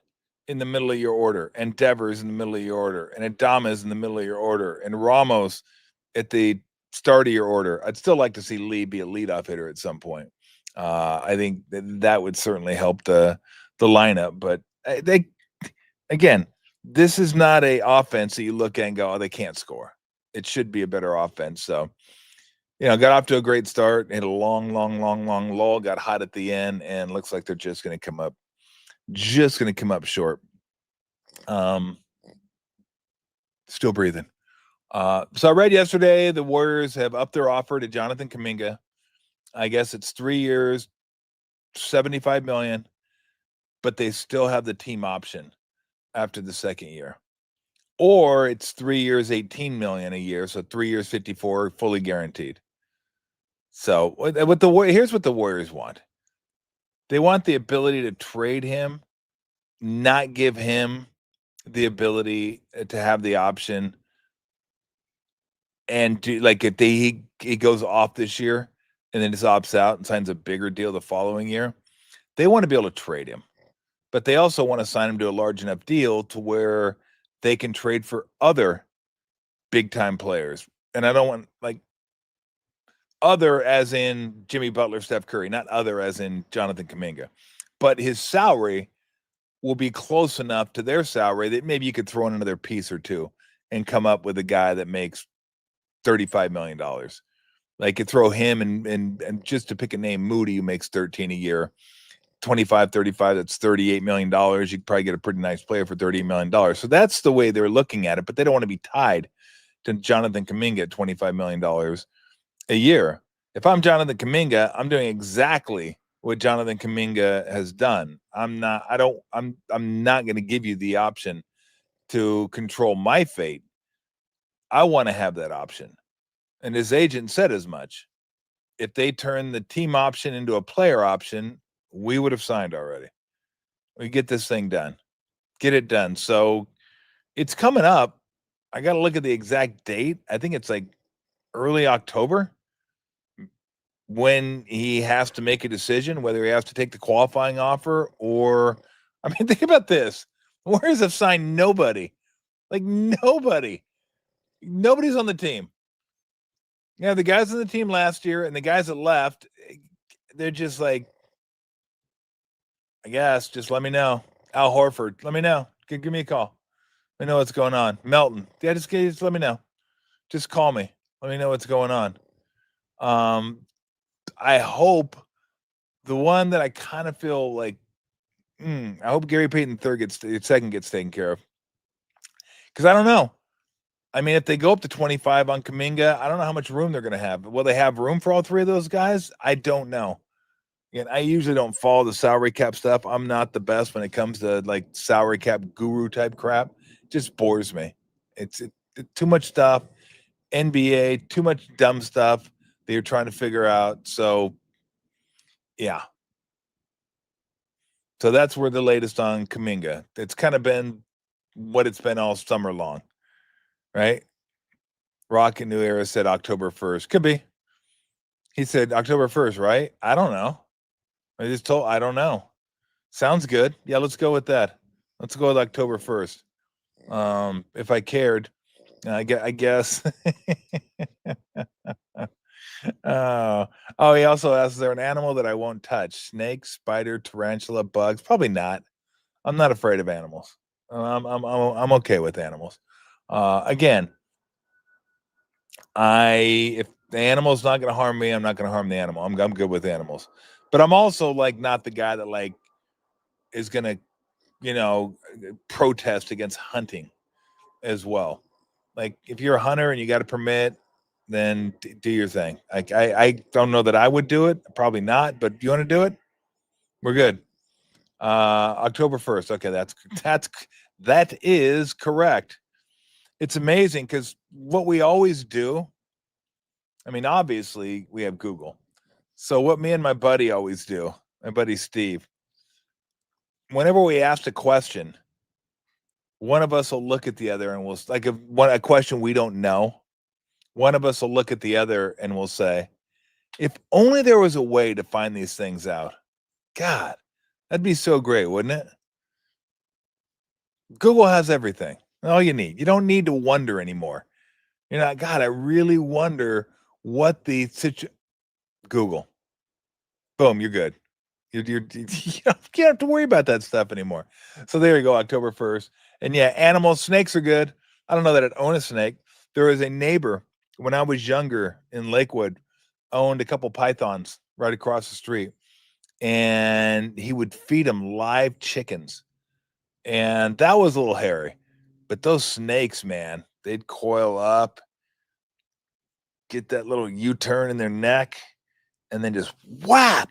in the middle of your order, and Devers in the middle of your order, and Adames in the middle of your order, and Ramos at the start of your order. I'd still like to see Lee be a leadoff hitter at some point. I think that would certainly help the lineup. But this is not a offense that you look at and go, oh, they can't score. It should be a better offense. So, got off to a great start, hit a long lull, got hot at the end, and looks like they're just going to come up short. Still breathing. So I read yesterday the Warriors have upped their offer to Jonathan Kaminga. I guess it's 3 years, $75 million, but they still have the team option after the second year. Or it's 3 years, $18 million a year, so 3 years, $54, fully guaranteed. So here's what the Warriors want. They want the ability to trade him, not give him the ability to have the option. And do, like, if he goes off this year and then just opts out and signs a bigger deal the following year, they want to be able to trade him. But they also want to sign him to a large enough deal to where they can trade for other big-time players. And I don't want, like, other as in Jimmy Butler, Steph Curry, not other as in Jonathan Kaminga. But his salary will be close enough to their salary that maybe you could throw in another piece or two and come up with a guy that makes $35 million. Like, you throw him and just to pick a name, Moody, who makes 13 a year, 25, 35, that's $38 million. You could probably get a pretty nice player for $38 million. So that's the way they're looking at it, but they don't want to be tied to Jonathan Kaminga at $25 million a year. If I'm Jonathan Kaminga, I'm doing exactly what Jonathan Kaminga has done. I'm not going to give you the option to control my fate. I want to have that option. And his agent said as much. If they turn the team option into a player option, we would have signed already. We get this thing done. Get it done. So it's coming up. I got to look at the exact date. I think it's like early October when he has to make a decision, whether he has to take the qualifying offer or, I mean, think about this. The Warriors have signed nobody. Like, nobody. Nobody's on the team. Yeah, the guys on the team last year and the guys that left, they're just like, I guess, just let me know. Al Horford, let me know. Give me a call. Let me know what's going on. Melton, yeah, just let me know. Just call me. Let me know what's going on. I hope the one that I kind of feel like, I hope Gary Payton second gets taken care of. Because I don't know. I mean, if they go up to 25 on Kaminga, I don't know how much room they're going to have. Will they have room for all three of those guys? I don't know. And I usually don't follow the salary cap stuff. I'm not the best when it comes to like salary cap guru type crap. It just bores me. It's too much stuff. NBA, too much dumb stuff that you're trying to figure out. So, yeah. So that's where the latest on Kaminga. It's kind of been what it's been all summer long, right? Rocket New Era said October 1st. Could be. He said October 1st, right? I don't know. I don't know. Sounds good. Yeah, let's go with that. Let's go with October 1st. If I cared, I guess. He also asked, is there an animal that I won't touch? Snake, spider, tarantula, bugs? Probably not. I'm not afraid of animals. I'm okay with animals. Again, if the animal's not going to harm me, I'm not going to harm the animal. I'm good with animals. But I'm also like not the guy that like is going to, protest against hunting as well. Like if you're a hunter and you got a permit, then do your thing. I don't know that I would do it. Probably not. But you want to do it? We're good. October 1st. Okay, that is correct. It's amazing because what we always do, I mean, obviously we have Google. So what me and my buddy always do, my buddy Steve, whenever we ask a question, one of us will look at the other and we'll like a question we don't know. One of us will look at the other and we'll say, if only there was a way to find these things out. God, that'd be so great, wouldn't it? Google has everything. All you need. You don't need to wonder anymore. You're not, God, I really wonder what the Google. Boom, you're good. You don't have to worry about that stuff anymore. So there you go, October 1st. And yeah, animals, snakes are good. I don't know that I'd own a snake. There was a neighbor when I was younger in Lakewood, owned a couple pythons right across the street. And he would feed them live chickens. And that was a little hairy. But those snakes, man, they'd coil up, get that little U-turn in their neck, and then just whap.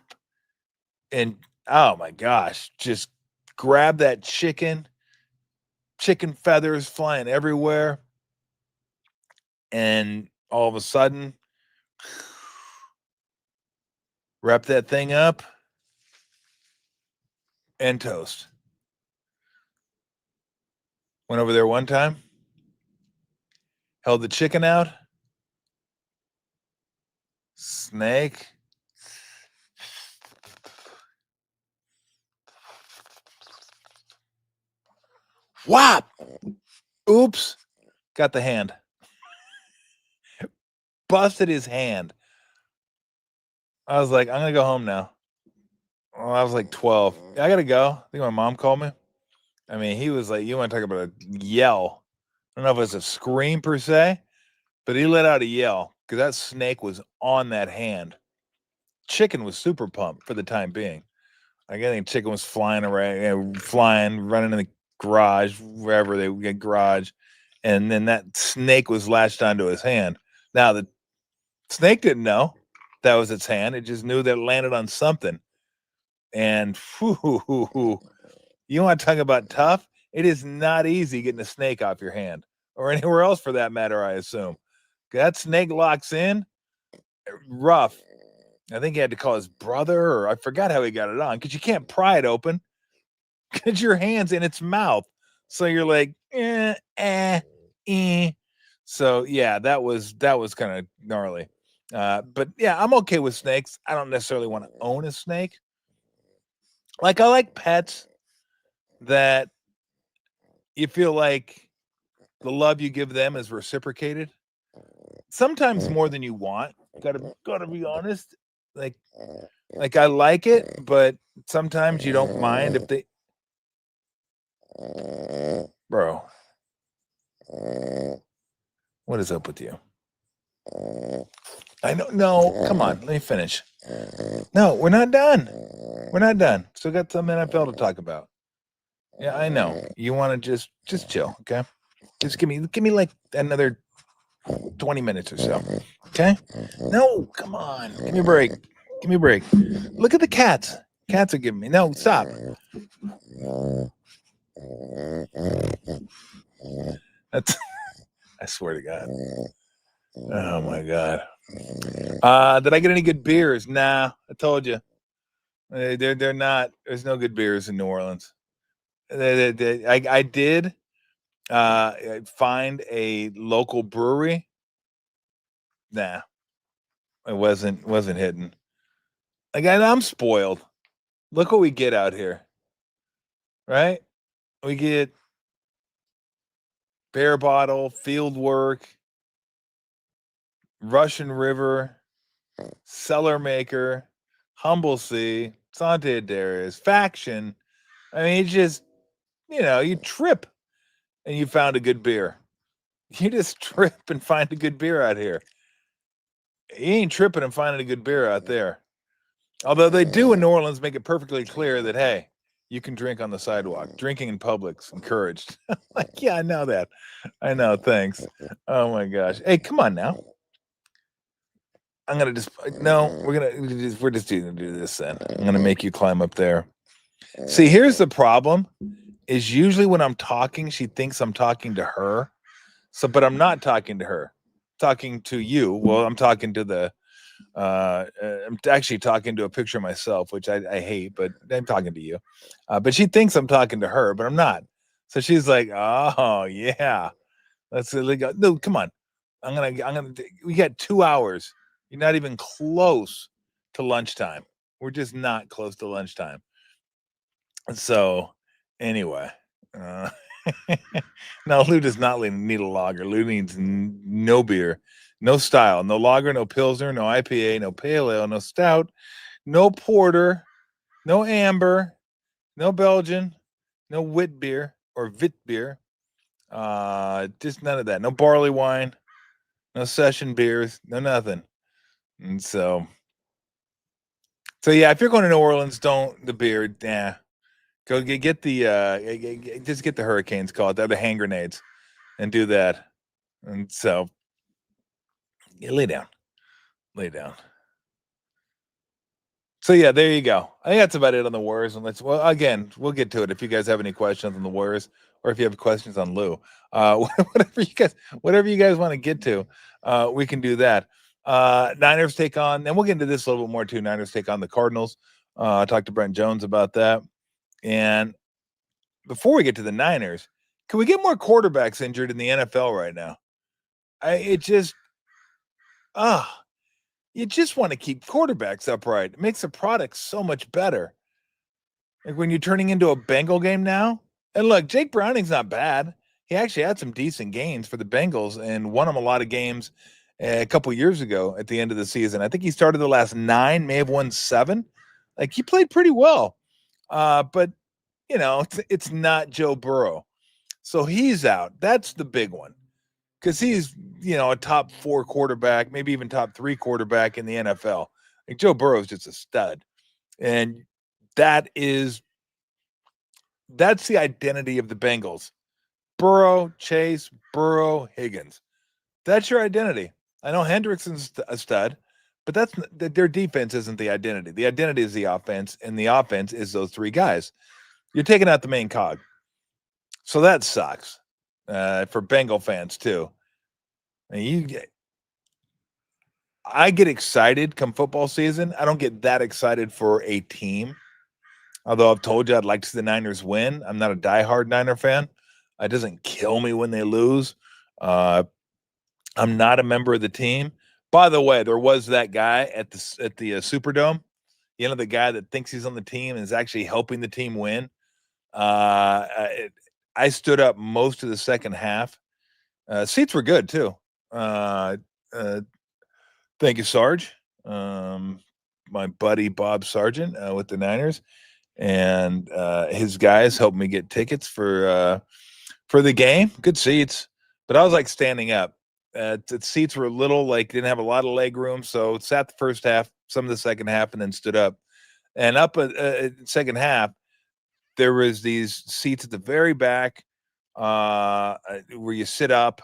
And oh my gosh, just grab that chicken feathers flying everywhere. And all of a sudden, wrap that thing up and toast. Went over there one time, held the chicken out, snake. Whop! Oops. Got the hand. Busted his hand. I was like, I'm going to go home now. Well, I was like 12. I got to go. I think my mom called me. I mean, he was like, you want to talk about a yell. I don't know if it was a scream per se, but he let out a yell because that snake was on that hand. Chicken was super pumped for the time being. I think chicken was flying around, running in the garage, wherever they get garage. And then that snake was latched onto his hand. Now, the snake didn't know that was its hand. It just knew that it landed on something. And you want to talk about tough? It is not easy getting a snake off your hand or anywhere else for that matter, I assume. That snake locks in, rough. I think he had to call his brother, or I forgot how he got it on, because you can't pry it open because your hand's in its mouth. So you're like, So yeah, that was kind of gnarly. But yeah, I'm okay with snakes. I don't necessarily want to own a snake. Like I like pets that you feel like the love you give them is reciprocated. Sometimes more than you want. Gotta be honest. Like I like it, but sometimes you don't mind if they. Bro, what is up with you? I know. No, come on. Let me finish. No, we're not done. We're not done. Still got some NFL to talk about. Yeah, I know. You want to just chill, okay? Just give me like another 20 minutes or so. Okay? No, come on. Give me a break. Give me a break. Look at the cats. Cats are giving me. No, stop. That's I swear to God. Oh my God. Did I get any good beers? Nah, I told you. They're not. There's no good beers in New Orleans. I did find a local brewery. Nah, it wasn't hitting. Again, I'm spoiled. Look what we get out here, right? We get Bear Bottle, Field Work, Russian River, Cellar Maker, Humble Sea, Sante Darius, Faction. I mean, it's just, you trip and you found a good beer. You just trip and find a good beer out here. You ain't tripping and finding a good beer out there. Although they do in New Orleans make it perfectly clear that, hey, you can drink on the sidewalk. Drinking in public's encouraged. Like, yeah, I know that. I know. Thanks. Oh my gosh. Hey, come on now. I'm gonna just we're just gonna do this then. I'm gonna make you climb up there. See, here's the problem: is usually when I'm talking, she thinks I'm talking to her. So, but I'm not talking to her. I'm talking to you. Well, I'm talking to the. I'm actually talking to a picture of myself, which I hate, but I'm talking to you. But she thinks I'm talking to her, but I'm not. So she's like, "Oh yeah, let's go." No, come on. We got 2 hours. You're not even close to lunchtime. We're just not close to lunchtime. So, anyway, no, Lou does not need a lager. Lou needs no beer, no style, no lager, no pilsner, no IPA, no pale ale, no stout, no porter, no amber, no Belgian, no wit beer or vit beer. Just none of that. No barley wine, no session beers, no nothing. And so yeah, if you're going to New Orleans, don't the beer. Yeah, go get the just get the Hurricanes call it. They're the hand grenades, and do that. And so, yeah, lay down. So yeah, there you go. I think that's about it on the Warriors. And we'll get to it if you guys have any questions on the Warriors or if you have questions on Lou. Whatever you guys want to get to, we can do that. Niners take on, and we'll get into this a little bit more too. Niners take on the Cardinals. I talked to Brent Jones about that. And before we get to the Niners, can we get more quarterbacks injured in the NFL right now? You just want to keep quarterbacks upright. It makes the product so much better. Like when you're turning into a Bengal game now. And look, Jake Browning's not bad. He actually had some decent gains for the Bengals and won them a lot of games a couple years ago at the end of the season. I think he started the last 9, may have won 7. Like he played pretty well. But it's not Joe Burrow. So he's out. That's the big one. Because he's, a top 4 quarterback, maybe even top 3 quarterback in the NFL. Like Joe Burrow is just a stud. And that's the identity of the Bengals. Burrow, Chase, Burrow, Higgins. That's your identity. I know Hendrickson's a stud, but their defense isn't the identity. The identity is the offense, and the offense is those 3 guys. You're taking out the main cog. So that sucks for Bengal fans too. I get excited come football season. I don't get that excited for a team. Although I've told you I'd like to see the Niners win. I'm not a diehard Niner fan. It doesn't kill me when they lose. I'm not a member of the team. By the way, there was that guy at the Superdome. The guy that thinks he's on the team and is actually helping the team win. I stood up most of the second half Seats were good too. Thank you, Sarge. My buddy Bob Sargent with the Niners, and his guys helped me get tickets for the game. Good seats, but I was like standing up. The seats were little, like didn't have a lot of leg room, so sat the first half, some of the second half, and then stood up. And up at second half, there was these seats at the very back where you sit up,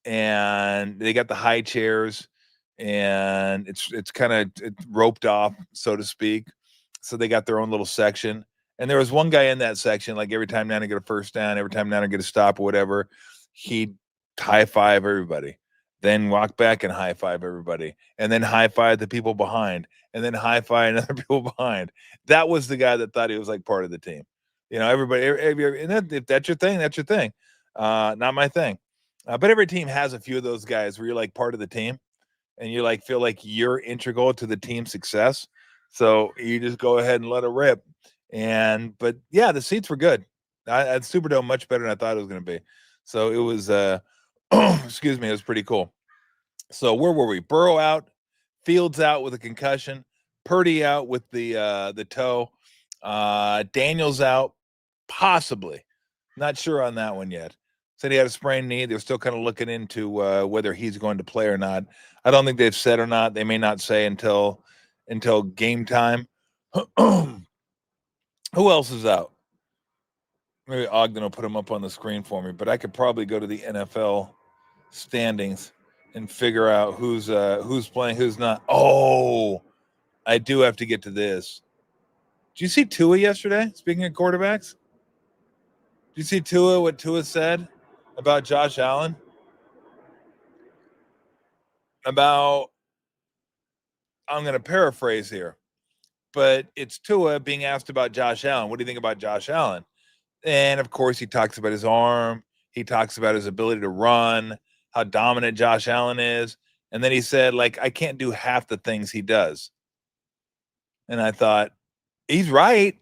and they got the high chairs, and it's kind of roped off, so to speak. So they got their own little section. And there was one guy in that section, like every time Niner get a first down, every time Niner get a stop or whatever, he'd high five everybody, then walk back and high five everybody, and then high five the people behind, and then high five other people behind. That was the guy that thought he was like part of the team. You know, everybody, and if that's your thing, that's your thing. Not my thing. But every team has a few of those guys where you're like part of the team, and you like feel like you're integral to the team's success. So you just go ahead and let it rip. But yeah, the seats were good. At Superdome, much better than I thought it was going to be. So it was, excuse me, it was pretty cool. So where were we? Burrow out, Fields out with a concussion, Purdy out with the toe, Daniels out, possibly. Not sure on that one yet. Said he had a sprained knee. They're still kind of looking into whether he's going to play or not. I don't think they've said or not. They may not say until game time. Who else is out? Maybe Ogden will put him up on the screen for me, but I could probably go to the NFL standings and figure out who's playing, who's not. Oh, I do have to get to this. Did you see Tua yesterday? Speaking of quarterbacks, did you see Tua? What Tua said about Josh Allen? I'm going to paraphrase here, but it's Tua being asked about Josh Allen. What do you think about Josh Allen? And of course, he talks about his arm. He talks about his ability to run, how dominant Josh Allen is. And then he said, like, I can't do half the things he does. And I thought, he's right.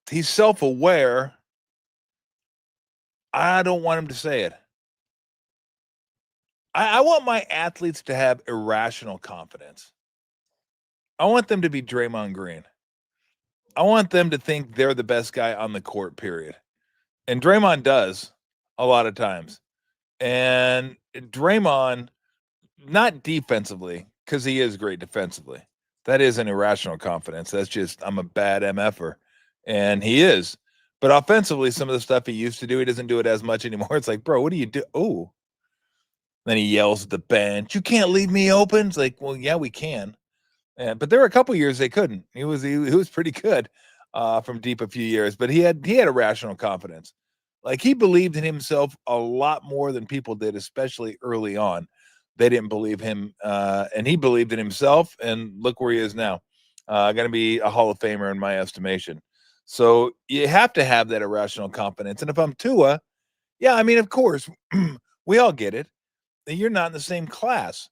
He's self-aware. I don't want him to say it. I want my athletes to have irrational confidence. I want them to be Draymond Green. I want them to think they're the best guy on the court, period. And Draymond does a lot of times. And Draymond, not defensively, because he is great defensively. That is an irrational confidence. That's just, I'm a bad MFer. And he is. But offensively, some of the stuff he used to do, he doesn't do it as much anymore. It's like, bro, what do you do? Oh. Then he yells at the bench, you can't leave me open. It's like, well, yeah, we can. But there were a couple years they couldn't. He was pretty good from deep a few years, but he had irrational confidence. Like he believed in himself a lot more than people did, especially early on. They didn't believe him, and he believed in himself. And look where he is now. Going to be a Hall of Famer in my estimation. So you have to have that irrational confidence. And if I'm Tua, yeah, I mean, of course, we all get it. You're not in the same class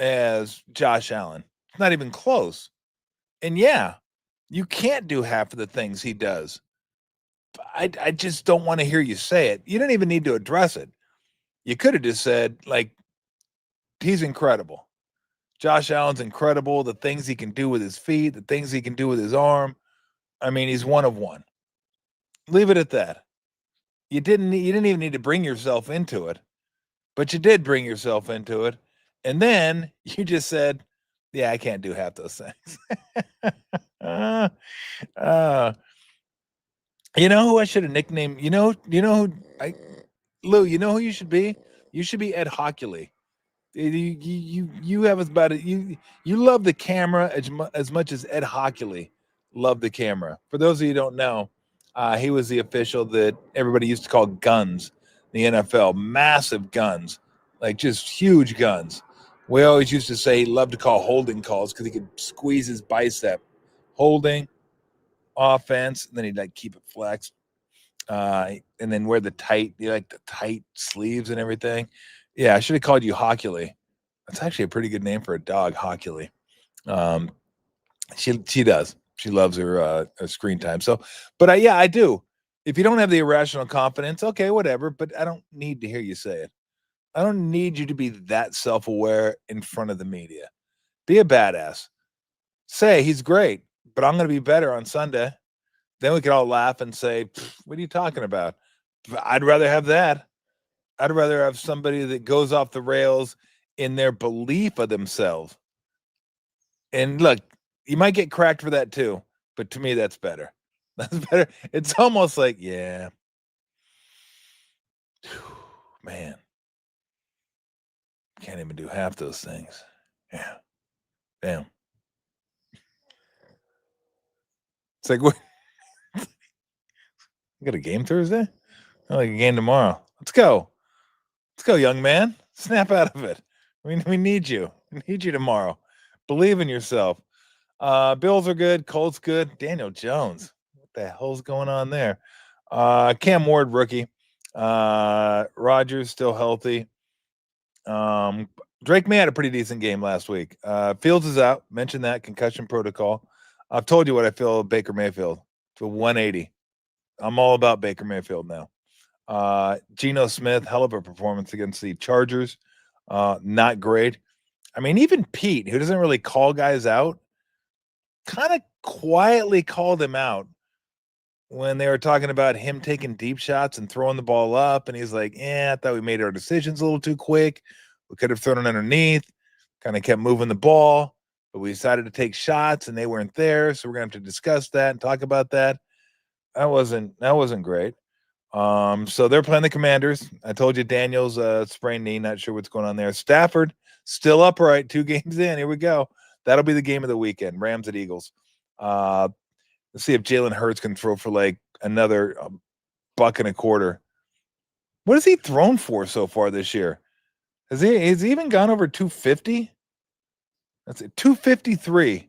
as Josh Allen. It's not even close. And yeah, you can't do half of the things he does. I just don't want to hear you say it. You don't even need to address it. You could have just said, like, he's incredible. Josh Allen's incredible. The things he can do with his feet, the things he can do with his arm. I mean, he's one of one. Leave it at that. You didn't even need to bring yourself into it. But you did bring yourself into it. And then you just said, yeah, I can't do half those things. You know who I should have nicknamed? You know Lou, you know who you should be? You should be Ed Hockley. You have about it. You love the camera as much as Ed Hockley loved the camera. For those of you who don't know, he was the official that everybody used to call guns. The NFL, massive guns, like just huge guns. We always used to say he loved to call holding calls because he could squeeze his bicep. Holding, offense, and then he'd like keep it flexed. And then wear the tight sleeves and everything. Yeah, I should have called you Hockley. That's actually a pretty good name for a dog, Hockley. She does. She loves her screen time. So, but yeah, I do. If you don't have the irrational confidence, okay, whatever, but I don't need to hear you say it. I don't need you to be that self-aware in front of the media. Be a badass. Say he's great, but I'm going to be better on Sunday. Then we could all laugh and say, what are you talking about? I'd rather have that. I'd rather have somebody that goes off the rails in their belief of themselves. And look, you might get cracked for that too, but to me, that's better. That's better. It's almost like, yeah, man, can't even do half those things. Yeah, damn. It's like, what? You got a game Thursday? I like a game tomorrow. Let's go. Let's go, young man. Snap out of it. We need you. We need you tomorrow. Believe in yourself. Bills are good. Colts good. Daniel Jones. What the hell's going on there? Cam Ward, rookie. Rodgers still healthy. Drake May had a pretty decent game last week. Fields is out. Mentioned that concussion protocol. I've told you what I feel of Baker Mayfield to 180. I'm all about Baker Mayfield now. Geno Smith, hell of a performance against the Chargers. Not great. I mean, even Pete, who doesn't really call guys out, kind of quietly called him out when they were talking about him taking deep shots and throwing the ball up. And he's like, I thought we made our decisions a little too quick. We could have thrown it underneath, kind of kept moving the ball, but we decided to take shots and they weren't there. So we're going to have to discuss that and talk about that. That wasn't great. So they're playing the Commanders. I told you Daniels sprained knee, not sure what's going on there. Stafford still upright, 2 games in. Here we go. That'll be the game of the weekend. Rams at Eagles. Let's see if Jalen Hurts can throw for like another $1.25. What has he thrown for so far this year? Has he even gone over 250? That's it. 253.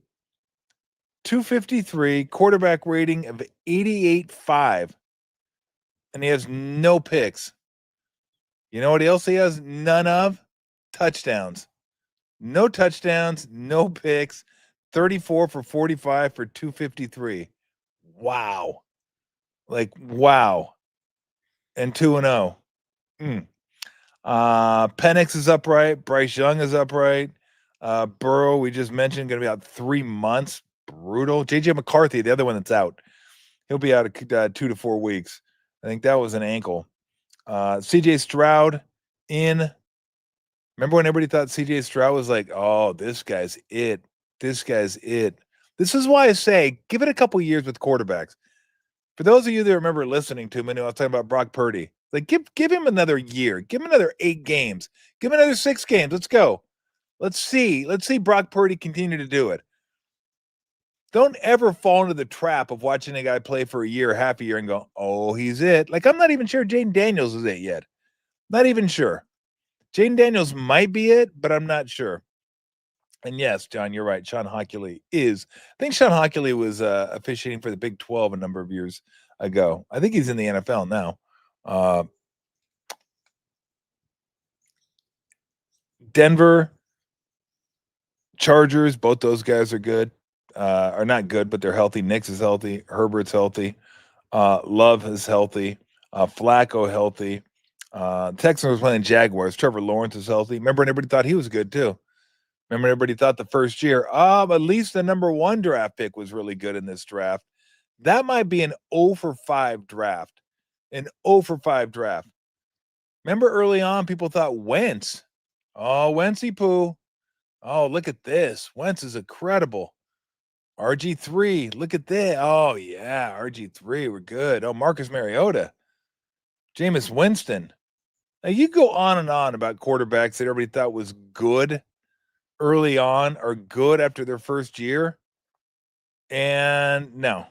253, quarterback rating of 88.5. And he has no picks. You know what else he has? None of? Touchdowns. No touchdowns, no picks. 34 for 45 for 253. Wow. Like, wow. And 2-0. Penix is upright. Bryce Young is upright. Burrow, we just mentioned, going to be out 3 months. Brutal. JJ McCarthy, the other one that's out. He'll be out 2 to 4 weeks. I think that was an ankle. CJ Stroud in. Remember when everybody thought CJ Stroud was like, oh, this guy's it. This guy's it. This is why I say give it a couple years with quarterbacks. For those of you that remember listening to me, I was talking about Brock Purdy. Like, give him another year. Give him another 8 games. Give him another 6 games. Let's go. Let's see Brock Purdy continue to do it. Don't ever fall into the trap of watching a guy play for a year, half a year, and go, oh, he's it. Like, I'm not even sure Jaden Daniels is it yet. Not even sure. Jaden Daniels might be it, but I'm not sure. And yes, John, you're right. Sean Hockley is. I think Sean Hockley was officiating for the Big 12 a number of years ago. I think he's in the NFL now. Denver, Chargers, both those guys are good. Are not good, but they're healthy. Nix is healthy. Herbert's healthy. Love is healthy. Flacco healthy. Texans was playing Jaguars. Trevor Lawrence is healthy. Remember, everybody thought he was good too. Remember, everybody thought the first year, at least the number 1 draft pick was really good in this draft. That might be an 0 for 5 draft. An 0 for 5 draft. Remember early on, people thought Wentz. Oh, Wentzzy poo. Oh, look at this. Wentz is incredible. RG3, look at that. Oh, yeah, RG3, we're good. Oh, Marcus Mariota. Jameis Winston. Now, you go on and on about quarterbacks that everybody thought was good early on or good after their first year. And no.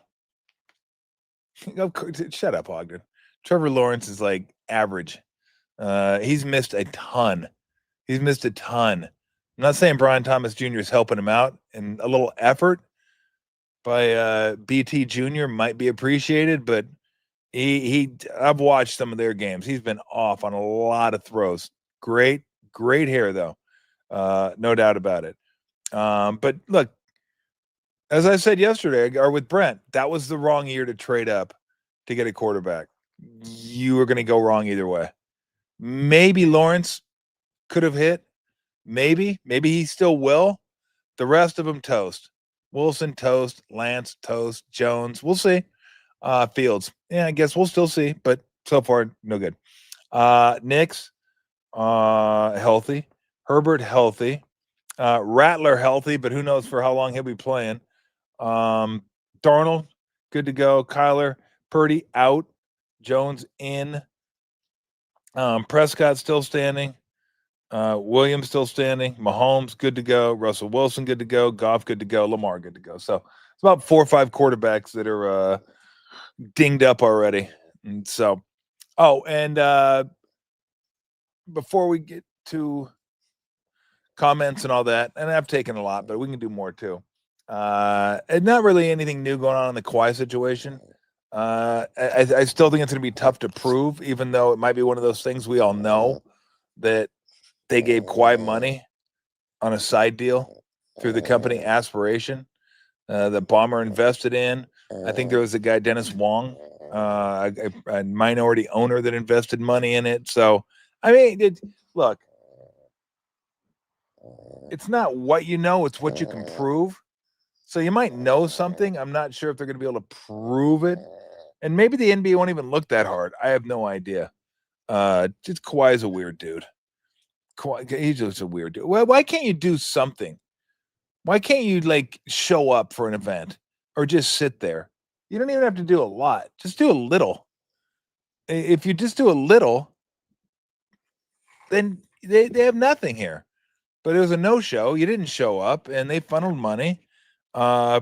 Shut up, Ogden. Trevor Lawrence is like average. He's missed a ton. I'm not saying Brian Thomas Jr. is helping him out, and a little effort by BT Jr. might be appreciated, but I've watched some of their games. He's been off on a lot of throws. Great hair though. No doubt about it. But look, as I said yesterday, or with Brent, that was the wrong year to trade up. to get a quarterback. You are going to go wrong either way. Maybe Lawrence could have hit. Maybe he still will. The rest of them toast. Wilson toast, Lance toast, Jones. We'll see. Fields. Yeah, I guess we'll still see, but so far no good. Knicks healthy. Herbert healthy. Rattler healthy, but who knows for how long he'll be playing. Darnold good to go. Kyler, Purdy out. Jones in. Prescott still standing. Williams still standing. Mahomes good to go. Russell Wilson good to go. Goff good to go. Lamar good to go. So it's about 4 or 5 quarterbacks that are dinged up already. And so, before we get to comments and all that, and I've taken a lot, but we can do more too. And not really anything new going on in the Kawhi situation. I still think it's going to be tough to prove, even though it might be one of those things we all know that they gave Kawhi money on a side deal through the company Aspiration that Bomber invested in. I think there was a guy, Dennis Wong, a minority owner that invested money in it. So, I mean, look, it's not what you know, it's what you can prove. So you might know something. I'm not sure if they're going to be able to prove it. And maybe the NBA won't even look that hard. I have no idea. Just Kawhi is a weird dude. He's just a weird dude. Well, why can't you do something? Why can't you show up for an event or just sit there? You don't even have to do a lot. Just do a little. If you just do a little, then they have nothing here. But it was a no-show. You didn't show up, and they funneled money. I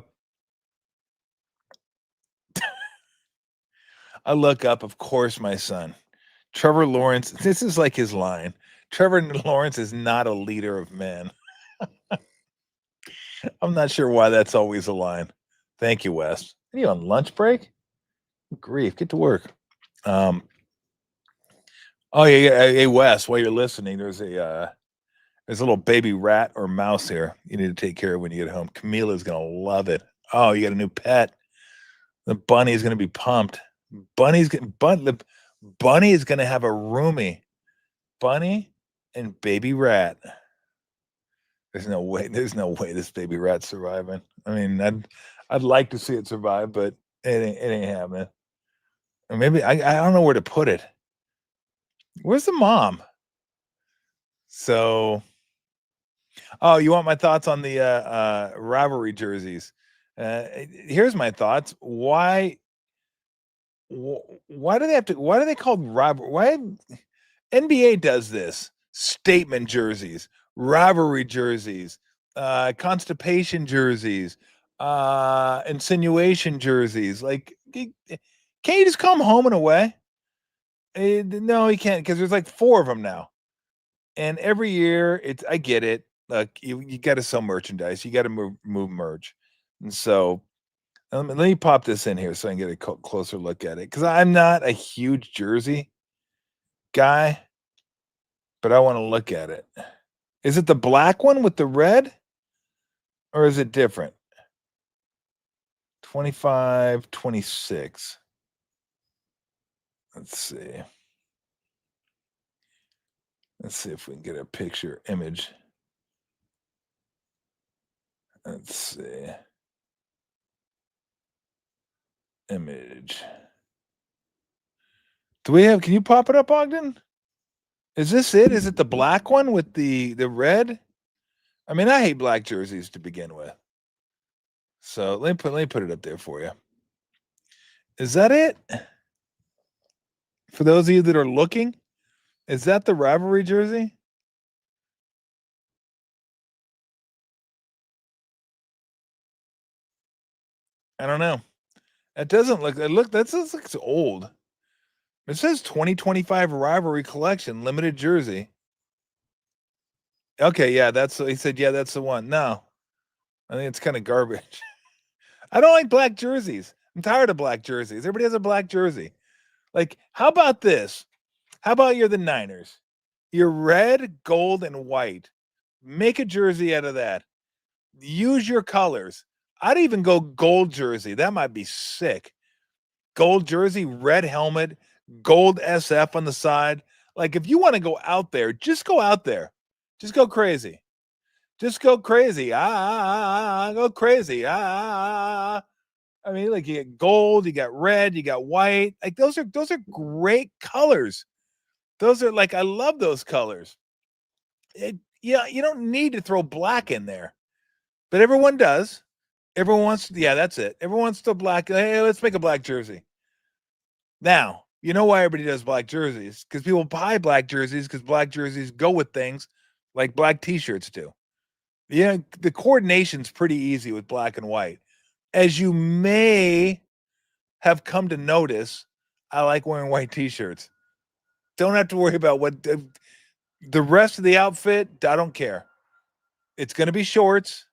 look up, of course, my son. Trevor Lawrence, this is like his line. Trevor Lawrence is not a leader of men. I'm not sure why that's always a line. Thank you, Wes. Are you on lunch break? Grief, get to work. Oh yeah. Hey, Wes, while you're listening, there's a little baby rat or mouse here. You need to take care of when you get home. Camila's gonna love it. Oh, you got a new pet. The bunny is gonna be pumped. Bunny is gonna have a roomie. Bunny and baby rat. There's no way this baby rat's surviving. I mean, I'd like to see it survive, but it ain't happening. Or maybe I don't know where to put it. Where's the mom? So, you want my thoughts on the rivalry jerseys? Here's my thoughts. Why do they have to? Why are they called rivalry? Why NBA does this? Statement jerseys, rivalry jerseys, constipation jerseys, insinuation jerseys. Can't you just come home and away? No, you can't, because there's 4 of them now, and every year I get it. Look, you got to sell merchandise, you got to move merch, and so let me pop this in here so I can get a closer look at it, because I'm not a huge jersey guy, but I want to look at it. Is it the black one with the red, or is it different? 25, 26. Let's see. Let's see if we can get a picture image. Let's see. Image. Do we have, can you pop it up, Ogden? Is this it? Is it the black one with the red? I mean, I hate black jerseys to begin with. So let me put it up there for you. Is that it? For those of you that are looking, is that the rivalry jersey? I don't know. It doesn't look. That looks old. It says 2025 rivalry collection limited jersey. Okay, yeah, he said. Yeah, that's the one. No, I think it's kind of garbage. I don't like black jerseys. I'm tired of black jerseys. Everybody has a black jersey. How about this? How about you're the Niners? You're red, gold, and white. Make a jersey out of that. Use your colors. I'd even go gold jersey. That might be sick. gold jersey, red helmet, gold SF on the side. Like, if you want to go out there, just go out there. Just go crazy. Just go crazy. Go crazy. I mean, like, you get gold, you got red, you got white. Like, those are great colors. Those are, like, I love those colors. You don't need to throw black in there, but everyone does. Everyone wants, that's it. Everyone wants to black. Hey, let's make a black jersey. Now, you know why everybody does black jerseys? Because people buy black jerseys because black jerseys go with things like black t-shirts do. Yeah, the coordination's pretty easy with black and white. As you may have come to notice, I like wearing white t-shirts. Don't have to worry about what the rest of the outfit. I don't care. It's going to be shorts,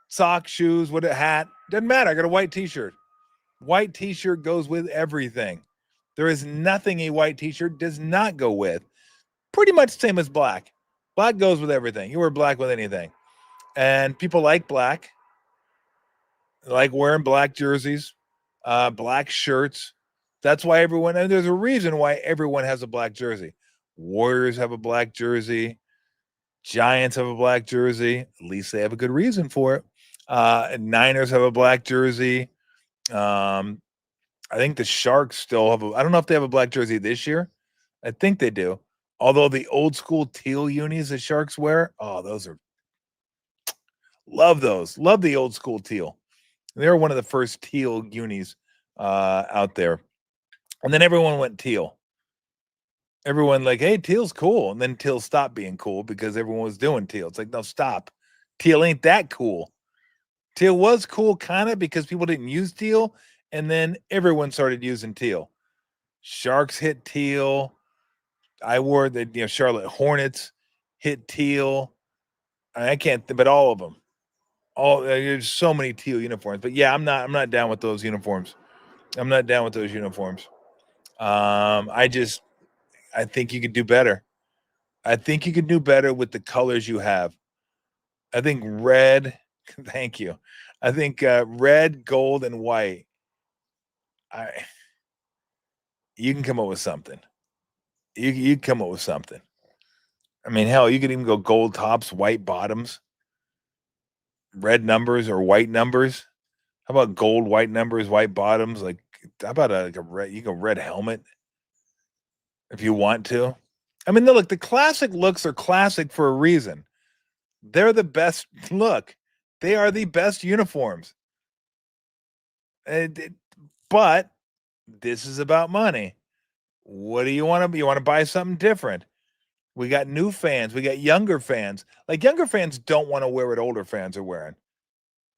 socks, shoes, what a hat. Doesn't matter. I got a white t-shirt. White t-shirt goes with everything. There is nothing a white t-shirt does not go with. Pretty much the same as black. Black goes with everything. You wear black with anything. And people like black. They like wearing black jerseys, black shirts. That's why everyone, and there's a reason why everyone has a black jersey. Warriors have a black jersey. Giants have a black jersey. At least they have a good reason for it. Niners have a black jersey. I think the Sharks still have I don't know if they have a black jersey this year. I think they do. Although the old school teal unis the Sharks wear, those are, love those. Love the old school teal. They were one of the first teal unis out there. And then everyone went teal. Everyone like, hey, teal's cool. And then teal stopped being cool because everyone was doing teal. It's like, no, stop. Teal ain't that cool. Teal was cool kind of because people didn't use teal. And then everyone started using teal. Sharks hit teal. I wore the Charlotte Hornets hit teal. I can't, but all of them. There's so many teal uniforms. But yeah, I'm not down with those uniforms. I'm not down with those uniforms. I think you could do better. I think you could do better with the colors you have. I think red. Thank you. I think red, gold, and white. You can come up with something. You come up with something. I mean, hell, you could even go gold tops, white bottoms, red numbers or white numbers. How about gold, white numbers, white bottoms? Like, how about a red? You go red helmet if you want to. I mean, look, the classic looks are classic for a reason. They're the best look. They are the best uniforms. But this is about money. What do you want to? You want to buy something different? We got new fans. We got younger fans. Like, younger fans don't want to wear what older fans are wearing.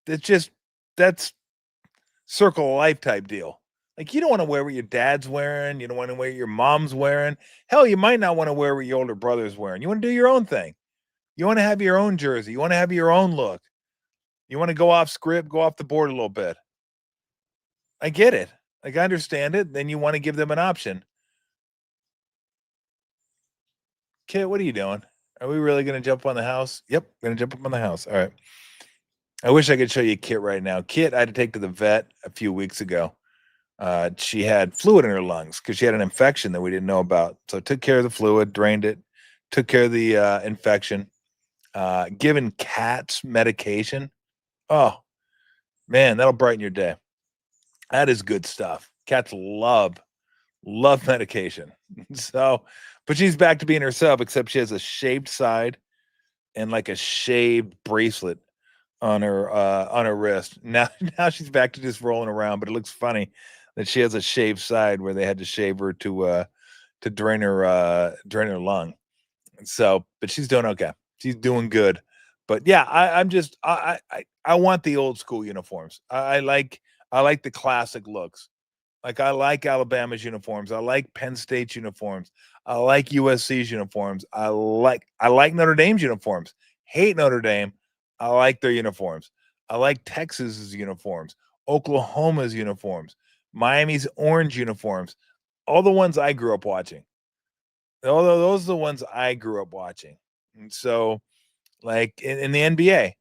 That's circle of life type deal. Like, you don't want to wear what your dad's wearing. You don't want to wear what your mom's wearing. Hell, you might not want to wear what your older brother's wearing. You want to do your own thing. You want to have your own jersey. You want to have your own look. You want to go off script, go off the board a little bit. I get it. Like, I understand it. Then you want to give them an option. Kit, what are you doing? Are we really going to jump on the house? Yep, going to jump up on the house. All right. I wish I could show you Kit right now. Kit, I had to take to the vet a few weeks ago. She had fluid in her lungs because she had an infection that we didn't know about. So I took care of the fluid, drained it, took care of the infection, given cats medication. Oh, man, that'll brighten your day. That is good stuff. Cats love medication. So, but she's back to being herself, except she has a shaved side and like a shaved bracelet on her wrist. Now she's back to just rolling around, but it looks funny that she has a shaved side where they had to shave her to drain her lung. So, but she's doing okay. She's doing good. But yeah, I want the old school uniforms. I like the classic looks. Like, I like Alabama's uniforms. I like Penn State's uniforms. I like USC's uniforms. I like Notre Dame's uniforms. Hate Notre Dame. I like their uniforms. I like Texas's uniforms, Oklahoma's uniforms, Miami's orange uniforms, all the ones I grew up watching. Although those are the ones I grew up watching. And so, like, in the NBA,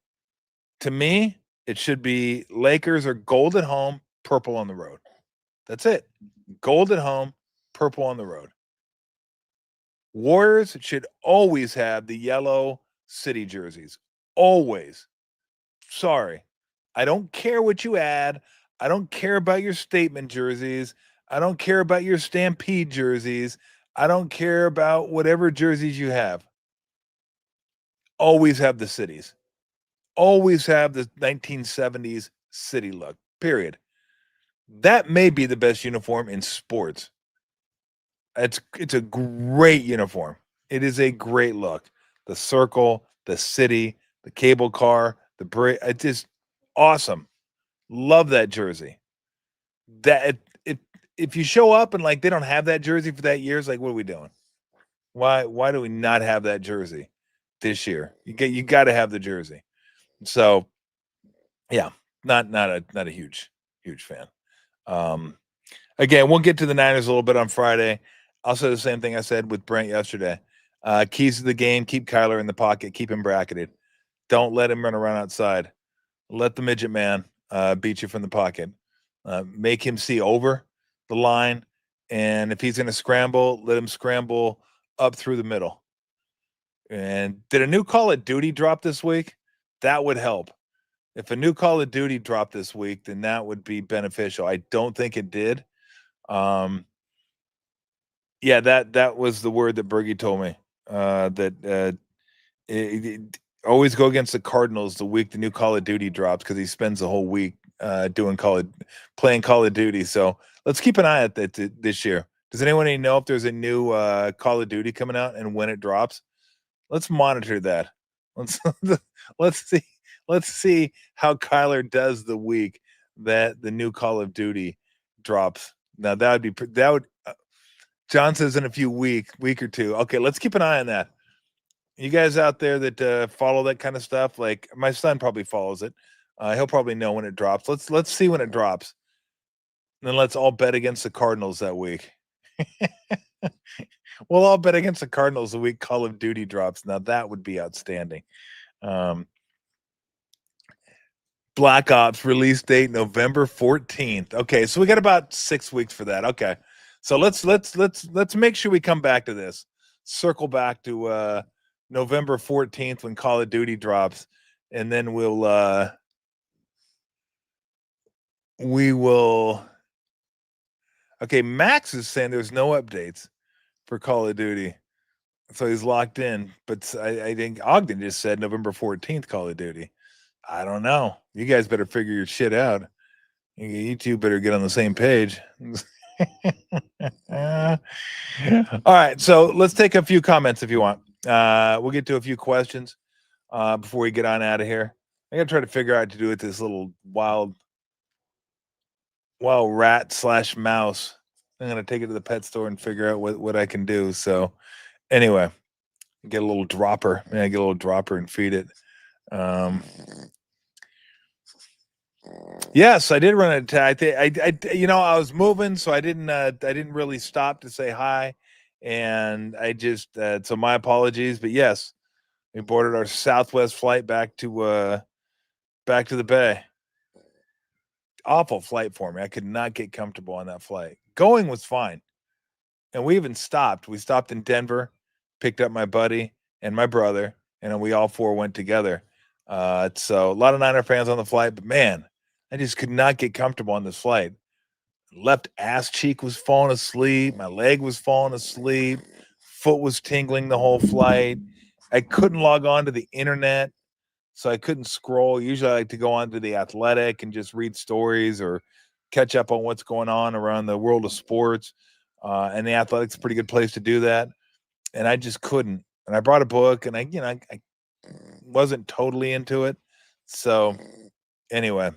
to me, it should be Lakers are gold at home, purple on the road. That's it. Gold at home, purple on the road. Warriors should always have the yellow city jerseys. Always. Sorry. I don't care what you add. I don't care about your statement jerseys. I don't care about your Stampede jerseys. I don't care about whatever jerseys you have. Always have the cities. Always have the 1970s city look, period. That may be the best uniform in sports. It's a great uniform. It is a great look. The circle, the city, the cable car, the bridge. It's just awesome. Love that jersey. That it if you show up and like they don't have that jersey for that year, it's like, what are we doing? Why do we not have that jersey this year? You got to have the jersey. So yeah, not a huge fan. Again, we'll get to the Niners a little bit on Friday. I'll say the same thing I said with Brent yesterday. Keys to the game: keep Kyler in the pocket, keep him bracketed. Don't let him run around outside. Let the midget man beat you from the pocket. Make him see over the line, and if he's going to scramble, let him scramble up through the middle. And did a new Call of Duty drop this week? That would help. If a new Call of Duty dropped this week, then that would be beneficial. I don't think it did. Yeah, that was the word that Bergie told me. That always go against the Cardinals the week the new Call of Duty drops because he spends the whole week playing Call of Duty. So let's keep an eye at that this year. Does anyone know if there's a new Call of Duty coming out and when it drops? Let's monitor that. Let's see how Kyler does the week that the new Call of Duty drops. Now John says in a few week or two. Okay, let's keep an eye on that. You guys out there that follow that kind of stuff, like my son probably follows it. He'll probably know when it drops. Let's see when it drops. And then let's all bet against the Cardinals that week. We'll all bet against the Cardinals the week Call of Duty drops. Now that would be outstanding. Black Ops release date November 14th. Okay, so we got about 6 weeks for that. Okay. So let's make sure we come back to this. Circle back to November 14th when Call of Duty drops, and then we will. Okay, Max is saying there's no updates for Call of Duty, so he's locked in. But I think Ogden just said November 14th Call of Duty. I don't know. You guys better figure your shit out. You two better get on the same page. All right, so let's take a few comments if you want. We'll get to a few questions before we get on out of here. I gotta try to figure out how to do it this little wild rat / mouse. I'm gonna take it to the pet store and figure out what I can do. So anyway, get a little dropper. Get a little dropper and feed it. Yes, I did run an attack. I was moving, so I didn't really stop to say hi, and I just so my apologies. But yes, we boarded our Southwest flight back to the Bay. Awful flight for me. I could not get comfortable on that flight. Going was fine, and we even stopped. We stopped in Denver, picked up my buddy and my brother, and then we all four went together. So a lot of Niner fans on the flight, but man, I just could not get comfortable on this flight. Left ass cheek was falling asleep. My leg was falling asleep. Foot was tingling the whole flight. I couldn't log on to the internet, so I couldn't scroll. Usually I like to go on to The Athletic and just read stories or catch up on what's going on around the world of sports. And The Athletic's a pretty good place to do that. And I just couldn't. And I brought a book, and I wasn't totally into it. So anyway,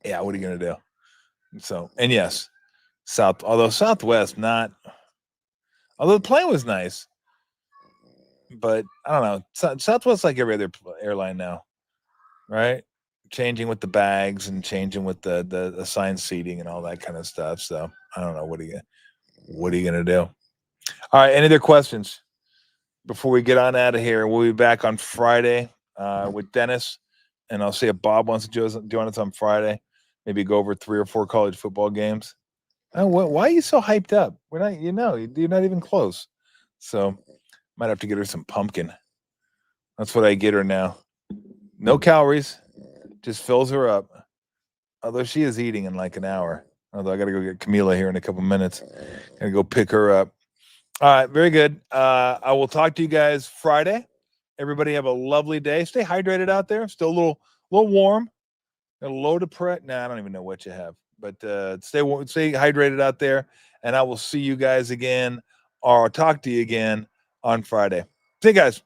yeah, what are you going to do? So, and yes, although Southwest although the plane was nice, but I don't know. Southwest like every other airline now, right? Changing with the bags and changing with the assigned seating and all that kind of stuff. So I don't know. What are you going to do? All right. Any other questions before we get on out of here? We'll be back on Friday with Dennis, and I'll see if Bob wants to join us on Friday. Maybe go over 3 or 4 college football games. Oh, why are you so hyped up? We're not, you're not even close. So might have to get her some pumpkin. That's what I get her now. No calories, just fills her up. Although she is eating in like an hour. Although I got to go get Camila here in a couple minutes. Gotta go pick her up. All right, very good. I will talk to you guys Friday. Everybody have a lovely day. Stay hydrated out there. Still a little warm. A low to prep. Nah, I don't even know what you have, but stay hydrated out there. And I will see you guys again, or talk to you again on Friday. See you guys.